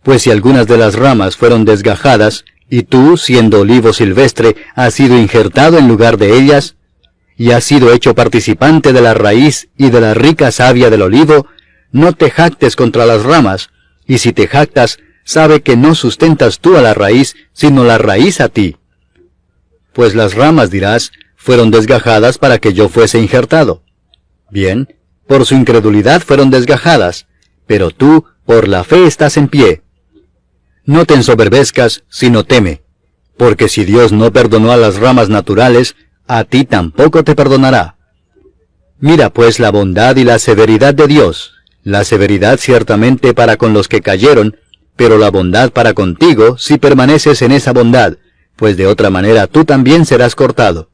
Speaker 1: Pues si algunas de las ramas fueron desgajadas, y tú, siendo olivo silvestre, has sido injertado en lugar de ellas, y has sido hecho participante de la raíz y de la rica savia del olivo, no te jactes contra las ramas, y si te jactas, sabe que no sustentas tú a la raíz, sino la raíz a ti. Pues las ramas, dirás, fueron desgajadas para que yo fuese injertado. Bien, por su incredulidad fueron desgajadas, pero tú, por la fe estás en pie. No te ensoberbezcas, sino teme, porque si Dios no perdonó a las ramas naturales, a ti tampoco te perdonará. Mira pues la bondad y la severidad de Dios, la severidad ciertamente para con los que cayeron, pero la bondad para contigo si permaneces en esa bondad, pues de otra manera tú también serás cortado.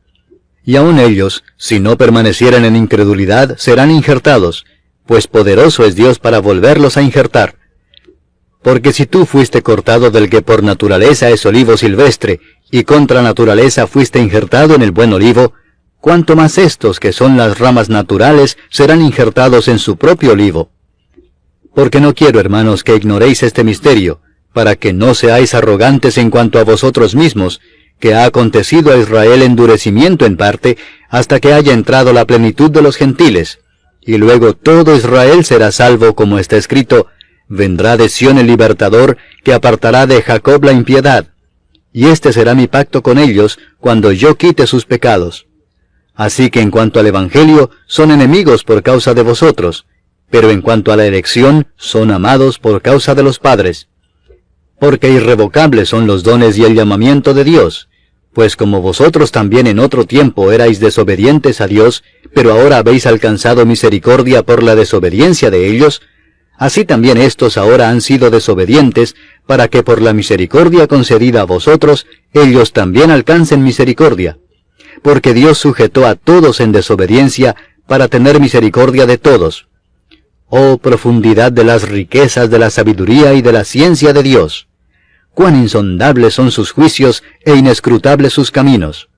Speaker 1: Y aun ellos, si no permanecieren en incredulidad, serán injertados, pues poderoso es Dios para volverlos a injertar. Porque si tú fuiste cortado del que por naturaleza es olivo silvestre, y contra naturaleza fuiste injertado en el buen olivo, cuánto más estos que son las ramas naturales serán injertados en su propio olivo. Porque no quiero, hermanos, que ignoréis este misterio, para que no seáis arrogantes en cuanto a vosotros mismos, que ha acontecido a Israel endurecimiento en parte, hasta que haya entrado la plenitud de los gentiles, y luego todo Israel será salvo, como está escrito, Vendrá de Sión el libertador, que apartará de Jacob la impiedad. Y este será mi pacto con ellos, cuando yo quite sus pecados. Así que en cuanto al Evangelio, son enemigos por causa de vosotros, pero en cuanto a la elección, son amados por causa de los padres. Porque irrevocables son los dones y el llamamiento de Dios, pues como vosotros también en otro tiempo erais desobedientes a Dios, pero ahora habéis alcanzado misericordia por la desobediencia de ellos, así también estos ahora han sido desobedientes, para que por la misericordia concedida a vosotros, ellos también alcancen misericordia. Porque Dios sujetó a todos en desobediencia, para tener misericordia de todos. Oh profundidad de las riquezas de la sabiduría y de la ciencia de Dios! Cuán insondables son sus juicios e inescrutables sus caminos.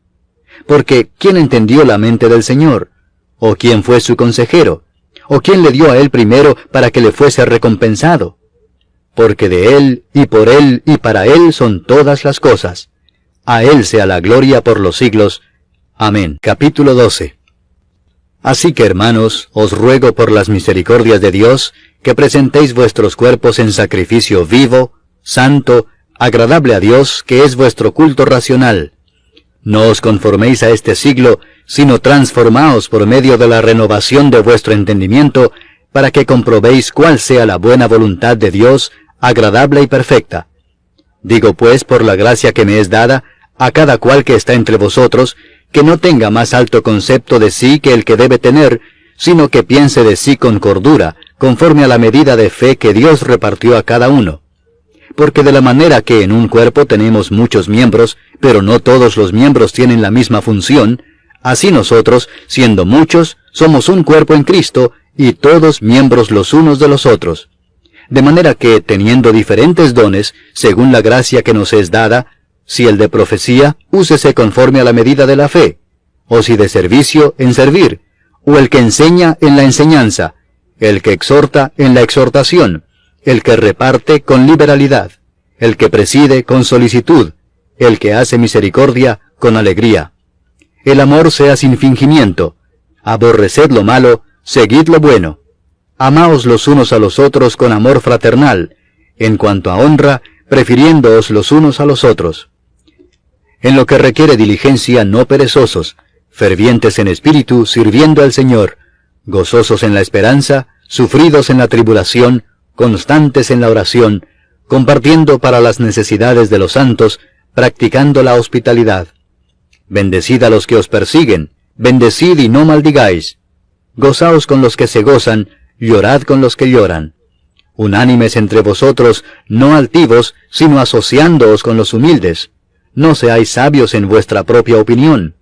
Speaker 1: Porque ¿quién entendió la mente del Señor? ¿O quién fue su consejero? ¿O quién le dio a él primero para que le fuese recompensado? Porque de él, y por él, y para él son todas las cosas. A él sea la gloria por los siglos. Amén. Capítulo 12. Así que, hermanos, os ruego por las misericordias de Dios, que presentéis vuestros cuerpos en sacrificio vivo, santo, agradable a Dios, que es vuestro culto racional. No os conforméis a este siglo, sino transformaos por medio de la renovación de vuestro entendimiento, para que comprobéis cuál sea la buena voluntad de Dios, agradable y perfecta. Digo pues, por la gracia que me es dada, a cada cual que está entre vosotros, que no tenga más alto concepto de sí que el que debe tener, sino que piense de sí con cordura, conforme a la medida de fe que Dios repartió a cada uno. Porque de la manera que en un cuerpo tenemos muchos miembros, pero no todos los miembros tienen la misma función, así nosotros, siendo muchos, somos un cuerpo en Cristo, y todos miembros los unos de los otros. De manera que, teniendo diferentes dones, según la gracia que nos es dada, si el de profecía, úsese conforme a la medida de la fe, o si de servicio, en servir, o el que enseña en la enseñanza, el que exhorta en la exhortación, el que reparte con liberalidad, el que preside con solicitud, el que hace misericordia con alegría. El amor sea sin fingimiento, aborreced lo malo, seguid lo bueno. Amaos los unos a los otros con amor fraternal, en cuanto a honra, prefiriéndoos los unos a los otros. En lo que requiere diligencia, no perezosos, fervientes en espíritu, sirviendo al Señor, gozosos en la esperanza, sufridos en la tribulación, constantes en la oración, compartiendo para las necesidades de los santos, practicando la hospitalidad. Bendecid a los que os persiguen, bendecid y no maldigáis. Gozaos con los que se gozan, llorad con los que lloran. Unánimes entre vosotros, no altivos, sino asociándoos con los humildes. No seáis sabios en vuestra propia opinión.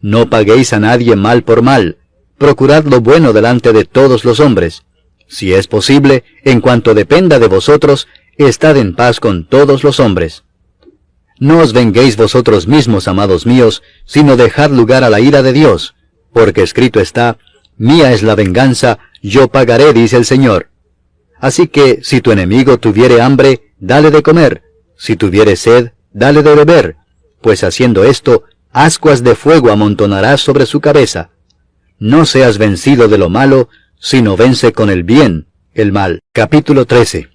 Speaker 1: No paguéis a nadie mal por mal. Procurad lo bueno delante de todos los hombres. Si es posible, en cuanto dependa de vosotros, estad en paz con todos los hombres. No os venguéis vosotros mismos, amados míos, sino dejad lugar a la ira de Dios, porque escrito está, mía es la venganza, yo pagaré, dice el Señor. Así que, si tu enemigo tuviere hambre, dale de comer, si tuviere sed, dale de beber, pues haciendo esto, ascuas de fuego amontonarás sobre su cabeza. No seas vencido de lo malo, sino vence con el bien el mal. Capítulo 13.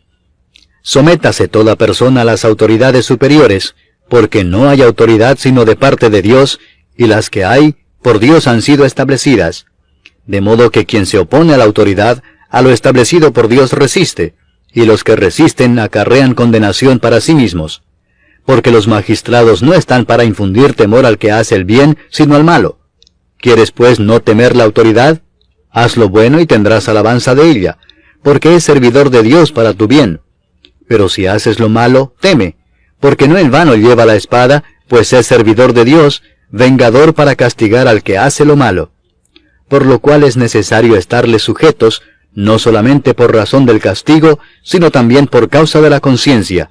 Speaker 1: Sométase toda persona a las autoridades superiores, porque no hay autoridad sino de parte de Dios, y las que hay, por Dios han sido establecidas. De modo que quien se opone a la autoridad, a lo establecido por Dios resiste, y los que resisten acarrean condenación para sí mismos. Porque los magistrados no están para infundir temor al que hace el bien, sino al malo. ¿Quieres pues no temer la autoridad? Haz lo bueno y tendrás alabanza de ella, porque es servidor de Dios para tu bien. Pero si haces lo malo, teme, porque no en vano lleva la espada, pues es servidor de Dios, vengador para castigar al que hace lo malo. Por lo cual es necesario estarles sujetos, no solamente por razón del castigo, sino también por causa de la conciencia.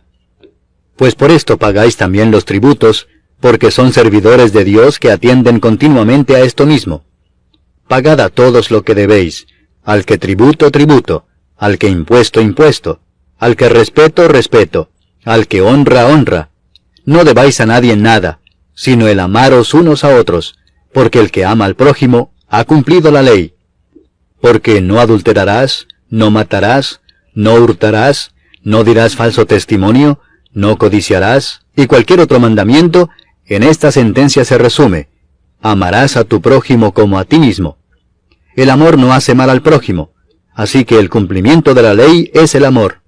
Speaker 1: Pues por esto pagáis también los tributos, porque son servidores de Dios que atienden continuamente a esto mismo. Pagad a todos lo que debéis, al que tributo, tributo, al que impuesto, impuesto, al que respeto, respeto, al que honra, honra. No debáis a nadie nada, sino el amaros unos a otros, porque el que ama al prójimo ha cumplido la ley. Porque no adulterarás, no matarás, no hurtarás, no dirás falso testimonio, no codiciarás, y cualquier otro mandamiento, en esta sentencia se resume: amarás a tu prójimo como a ti mismo. El amor no hace mal al prójimo, así que el cumplimiento de la ley es el amor.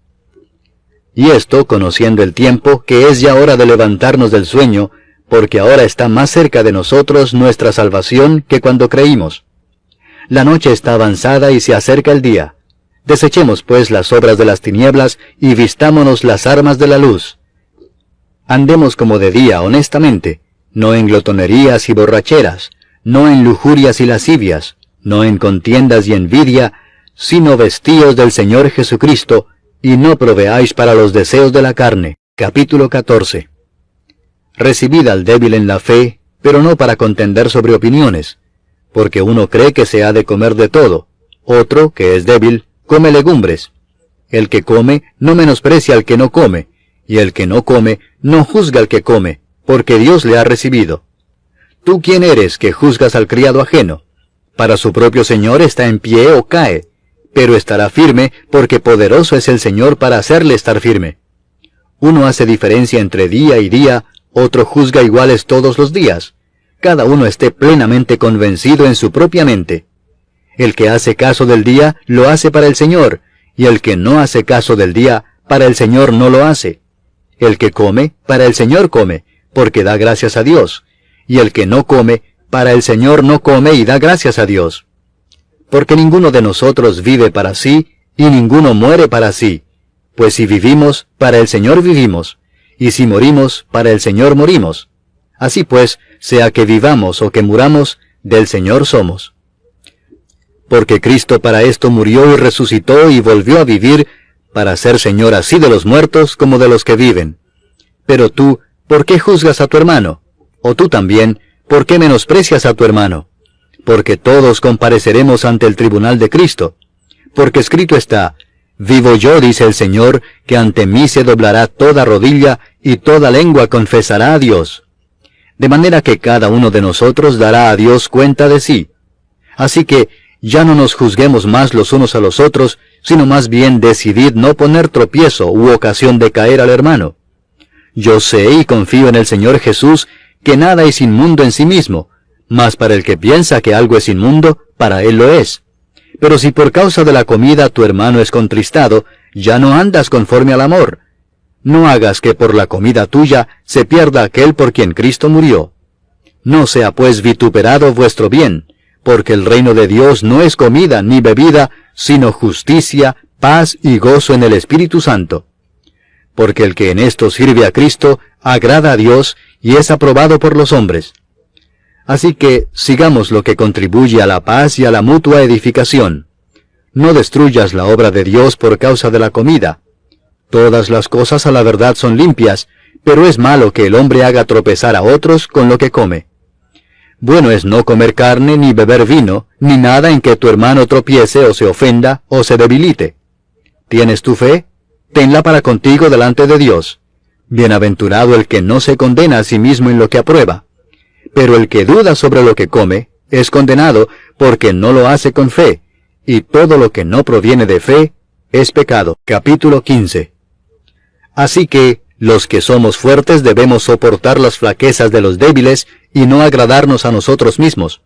Speaker 1: Y esto, conociendo el tiempo, que es ya hora de levantarnos del sueño, porque ahora está más cerca de nosotros nuestra salvación que cuando creímos. La noche está avanzada y se acerca el día. Desechemos pues las obras de las tinieblas y vistámonos las armas de la luz. Andemos como de día honestamente, no en glotonerías y borracheras, no en lujurias y lascivias, no en contiendas y envidia, sino vestíos del Señor Jesucristo, y no proveáis para los deseos de la carne. Capítulo 14. Recibid al débil en la fe, pero no para contender sobre opiniones, porque uno cree que se ha de comer de todo, otro, que es débil, come legumbres. El que come no menosprecia al que no come, y el que no come no juzga al que come, porque Dios le ha recibido. ¿Tú quién eres que juzgas al criado ajeno? Para su propio Señor está en pie o cae, pero estará firme, porque poderoso es el Señor para hacerle estar firme. Uno hace diferencia entre día y día, otro juzga iguales todos los días. Cada uno esté plenamente convencido en su propia mente. El que hace caso del día, lo hace para el Señor, y el que no hace caso del día, para el Señor no lo hace. El que come, para el Señor come, porque da gracias a Dios, y el que no come, para el Señor no come y da gracias a Dios. Porque ninguno de nosotros vive para sí, y ninguno muere para sí. Pues si vivimos, para el Señor vivimos, y si morimos, para el Señor morimos. Así pues, sea que vivamos o que muramos, del Señor somos. Porque Cristo para esto murió y resucitó y volvió a vivir, para ser Señor así de los muertos como de los que viven. Pero tú, ¿por qué juzgas a tu hermano? O tú también, ¿por qué menosprecias a tu hermano? Porque todos compareceremos ante el tribunal de Cristo. Porque escrito está: vivo yo, dice el Señor, que ante mí se doblará toda rodilla, y toda lengua confesará a Dios. De manera que cada uno de nosotros dará a Dios cuenta de sí. Así que ya no nos juzguemos más los unos a los otros, sino más bien decidid no poner tropiezo u ocasión de caer al hermano. Yo sé y confío en el Señor Jesús, que nada es inmundo en sí mismo, mas para el que piensa que algo es inmundo, para él lo es. Pero si por causa de la comida tu hermano es contristado, ya no andas conforme al amor. No hagas que por la comida tuya se pierda aquel por quien Cristo murió. No sea pues vituperado vuestro bien, porque el reino de Dios no es comida ni bebida, sino justicia, paz y gozo en el Espíritu Santo. Porque el que en esto sirve a Cristo, agrada a Dios y es aprobado por los hombres. Así que sigamos lo que contribuye a la paz y a la mutua edificación. No destruyas la obra de Dios por causa de la comida. Todas las cosas a la verdad son limpias, pero es malo que el hombre haga tropezar a otros con lo que come. Bueno es no comer carne, ni beber vino, ni nada en que tu hermano tropiece o se ofenda o se debilite. ¿Tienes tu fe? Tenla para contigo delante de Dios. Bienaventurado el que no se condena a sí mismo en lo que aprueba. Pero el que duda sobre lo que come, es condenado, porque no lo hace con fe, y todo lo que no proviene de fe, es pecado. Capítulo 15. Así que, los que somos fuertes debemos soportar las flaquezas de los débiles, y no agradarnos a nosotros mismos.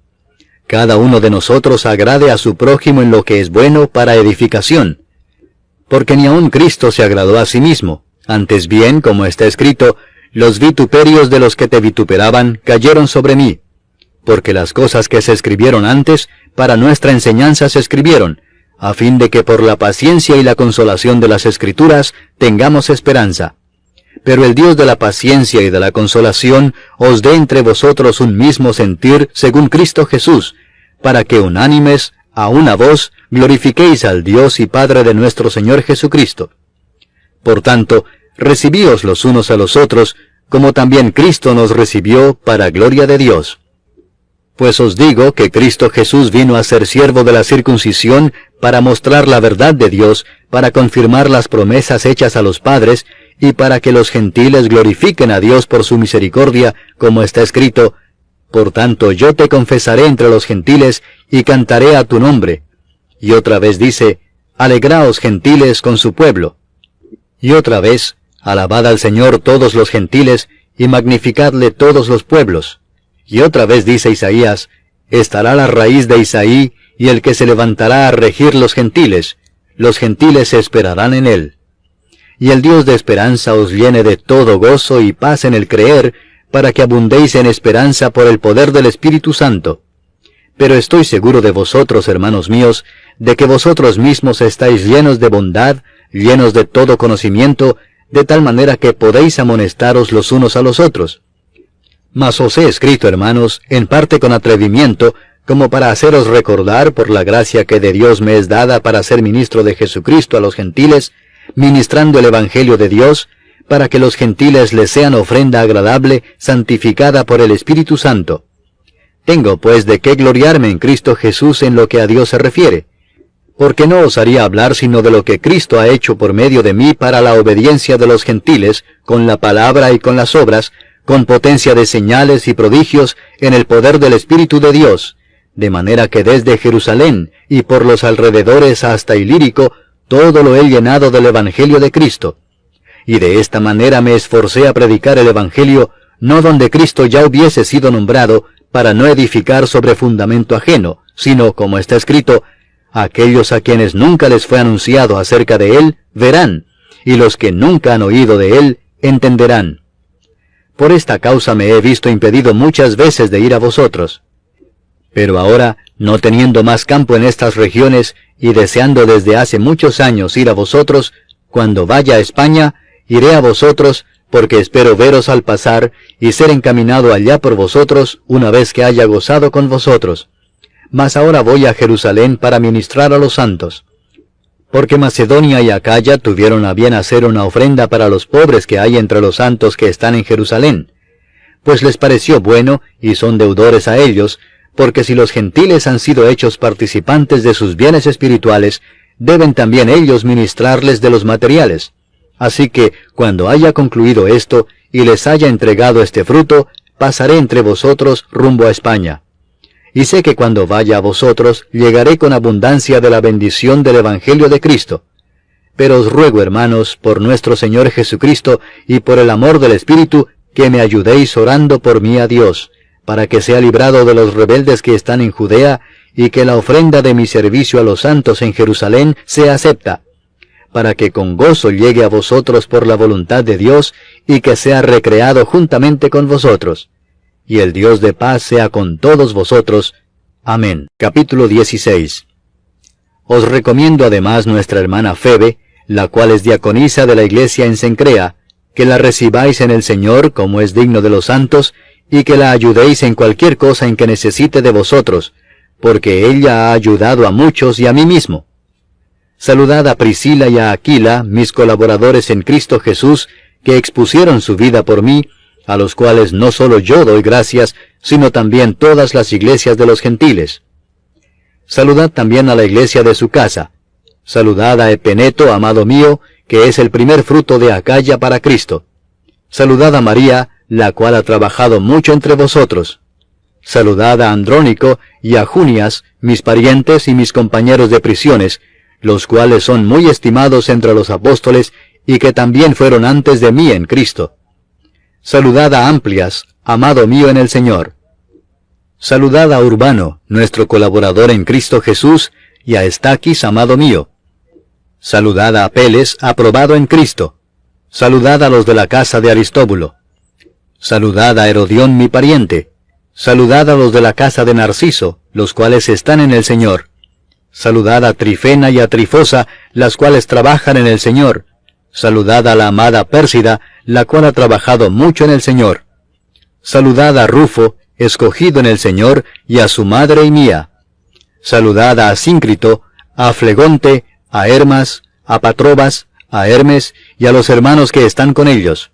Speaker 1: Cada uno de nosotros agrade a su prójimo en lo que es bueno para edificación. Porque ni aun Cristo se agradó a sí mismo, antes bien, como está escrito, los vituperios de los que te vituperaban cayeron sobre mí. Porque las cosas que se escribieron antes, para nuestra enseñanza se escribieron, a fin de que por la paciencia y la consolación de las Escrituras tengamos esperanza. Pero el Dios de la paciencia y de la consolación os dé entre vosotros un mismo sentir según Cristo Jesús, para que unánimes, a una voz, glorifiquéis al Dios y Padre de nuestro Señor Jesucristo. Por tanto, recibíos los unos a los otros, como también Cristo nos recibió para gloria de Dios. Pues os digo que Cristo Jesús vino a ser siervo de la circuncisión para mostrar la verdad de Dios, para confirmar las promesas hechas a los padres, y para que los gentiles glorifiquen a Dios por su misericordia, como está escrito: por tanto yo te confesaré entre los gentiles, y cantaré a tu nombre. Y otra vez dice: alegraos gentiles con su pueblo. Y otra vez, alabad al Señor todos los gentiles, y magnificadle todos los pueblos. Y otra vez dice Isaías, estará la raíz de Isaí, y el que se levantará a regir los gentiles esperarán en él. Y el Dios de esperanza os llene de todo gozo y paz en el creer, para que abundéis en esperanza por el poder del Espíritu Santo. Pero estoy seguro de vosotros, hermanos míos, de que vosotros mismos estáis llenos de bondad, llenos de todo conocimiento, de tal manera que podéis amonestaros los unos a los otros. Mas os he escrito, hermanos, en parte con atrevimiento, como para haceros recordar por la gracia que de Dios me es dada para ser ministro de Jesucristo a los gentiles, ministrando el Evangelio de Dios, para que los gentiles les sean ofrenda agradable, santificada por el Espíritu Santo. Tengo pues de qué gloriarme en Cristo Jesús en lo que a Dios se refiere, porque no os haría hablar sino de lo que Cristo ha hecho por medio de mí para la obediencia de los gentiles, con la palabra y con las obras, con potencia de señales y prodigios en el poder del Espíritu de Dios, de manera que desde Jerusalén y por los alrededores hasta Ilírico, todo lo he llenado del Evangelio de Cristo. Y de esta manera me esforcé a predicar el Evangelio, no donde Cristo ya hubiese sido nombrado, para no edificar sobre fundamento ajeno, sino, como está escrito, aquellos a quienes nunca les fue anunciado acerca de él, verán, y los que nunca han oído de él, entenderán. Por esta causa me he visto impedido muchas veces de ir a vosotros. Pero ahora, no teniendo más campo en estas regiones, y deseando desde hace muchos años ir a vosotros, cuando vaya a España, iré a vosotros, porque espero veros al pasar, y ser encaminado allá por vosotros, una vez que haya gozado con vosotros. Mas ahora voy a Jerusalén para ministrar a los santos. Porque Macedonia y Acaya tuvieron a bien hacer una ofrenda para los pobres que hay entre los santos que están en Jerusalén. Pues les pareció bueno, y son deudores a ellos, porque si los gentiles han sido hechos participantes de sus bienes espirituales, deben también ellos ministrarles de los materiales. Así que, cuando haya concluido esto, y les haya entregado este fruto, pasaré entre vosotros rumbo a España. Y sé que cuando vaya a vosotros, llegaré con abundancia de la bendición del Evangelio de Cristo. Pero os ruego, hermanos, por nuestro Señor Jesucristo, y por el amor del Espíritu, que me ayudéis orando por mí a Dios, para que sea librado de los rebeldes que están en Judea, y que la ofrenda de mi servicio a los santos en Jerusalén sea acepta, para que con gozo llegue a vosotros por la voluntad de Dios, y que sea recreado juntamente con vosotros. Y el Dios de paz sea con todos vosotros. Amén. Capítulo 16. Os recomiendo además nuestra hermana Febe, la cual es diaconisa de la iglesia en Cencrea, que la recibáis en el Señor como es digno de los santos, y que la ayudéis en cualquier cosa en que necesite de vosotros, porque ella ha ayudado a muchos y a mí mismo. Saludad a Priscila y a Aquila, mis colaboradores en Cristo Jesús, que expusieron su vida por mí, a los cuales no solo yo doy gracias, sino también todas las iglesias de los gentiles. Saludad también a la iglesia de su casa. Saludad a Epeneto, amado mío, que es el primer fruto de Acaya para Cristo. Saludad a María, la cual ha trabajado mucho entre vosotros. Saludad a Andrónico y a Junias, mis parientes y mis compañeros de prisiones, los cuales son muy estimados entre los apóstoles, y que también fueron antes de mí en Cristo. Saludad a Amplias, amado mío en el Señor. Saludad a Urbano, nuestro colaborador en Cristo Jesús, y a Estaquis, amado mío. Saludad a Apeles, aprobado en Cristo. Saludad a los de la casa de Aristóbulo. Saludad a Herodión, mi pariente. Saludad a los de la casa de Narciso, los cuales están en el Señor. Saludad a Trifena y a Trifosa, las cuales trabajan en el Señor. Saludad a la amada Pérsida, la cual ha trabajado mucho en el Señor. Saludad a Rufo, escogido en el Señor, y a su madre y mía. Saludad a Asíncrito, a Flegonte, a Hermas, a Patrobas, a Hermes, y a los hermanos que están con ellos.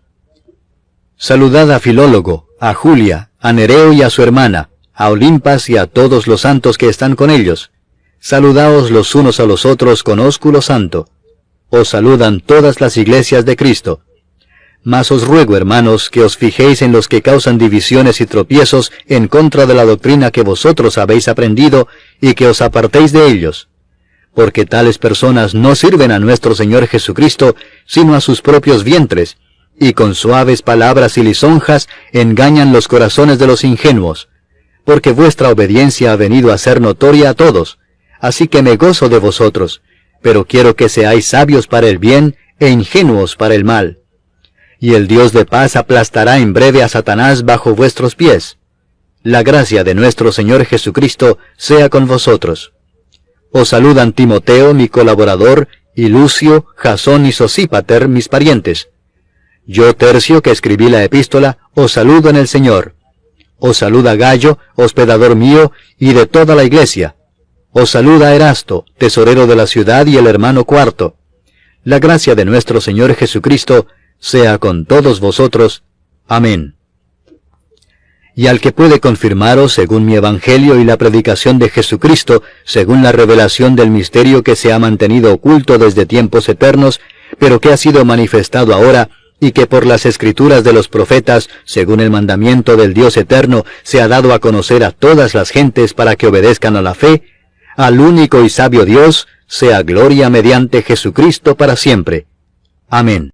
Speaker 1: Saludad a Filólogo, a Julia, a Nereo y a su hermana, a Olimpas y a todos los santos que están con ellos. Saludaos los unos a los otros con ósculo santo. Os saludan todas las iglesias de Cristo. Mas os ruego, hermanos, que os fijéis en los que causan divisiones y tropiezos en contra de la doctrina que vosotros habéis aprendido, y que os apartéis de ellos. porque tales personas no sirven a nuestro Señor Jesucristo, sino a sus propios vientres, y con suaves palabras y lisonjas engañan los corazones de los ingenuos. Porque vuestra obediencia ha venido a ser notoria a todos, así que me gozo de vosotros, pero quiero que seáis sabios para el bien e ingenuos para el mal. Y el Dios de paz aplastará en breve a Satanás bajo vuestros pies. La gracia de nuestro Señor Jesucristo sea con vosotros. Os saludan Timoteo, mi colaborador, y Lucio, Jasón y Sosípater, mis parientes. Yo, Tercio, que escribí la epístola, os saludo en el Señor. Os saluda Gallo, hospedador mío, y de toda la iglesia. Os saluda Erasto, tesorero de la ciudad, y el hermano Cuarto. La gracia de nuestro Señor Jesucristo sea con todos vosotros. Amén. Y al que puede confirmaros según mi evangelio y la predicación de Jesucristo, según la revelación del misterio que se ha mantenido oculto desde tiempos eternos, pero que ha sido manifestado ahora, y que por las escrituras de los profetas, según el mandamiento del Dios eterno, se ha dado a conocer a todas las gentes para que obedezcan a la fe, al único y sabio Dios, sea gloria mediante Jesucristo para siempre. Amén.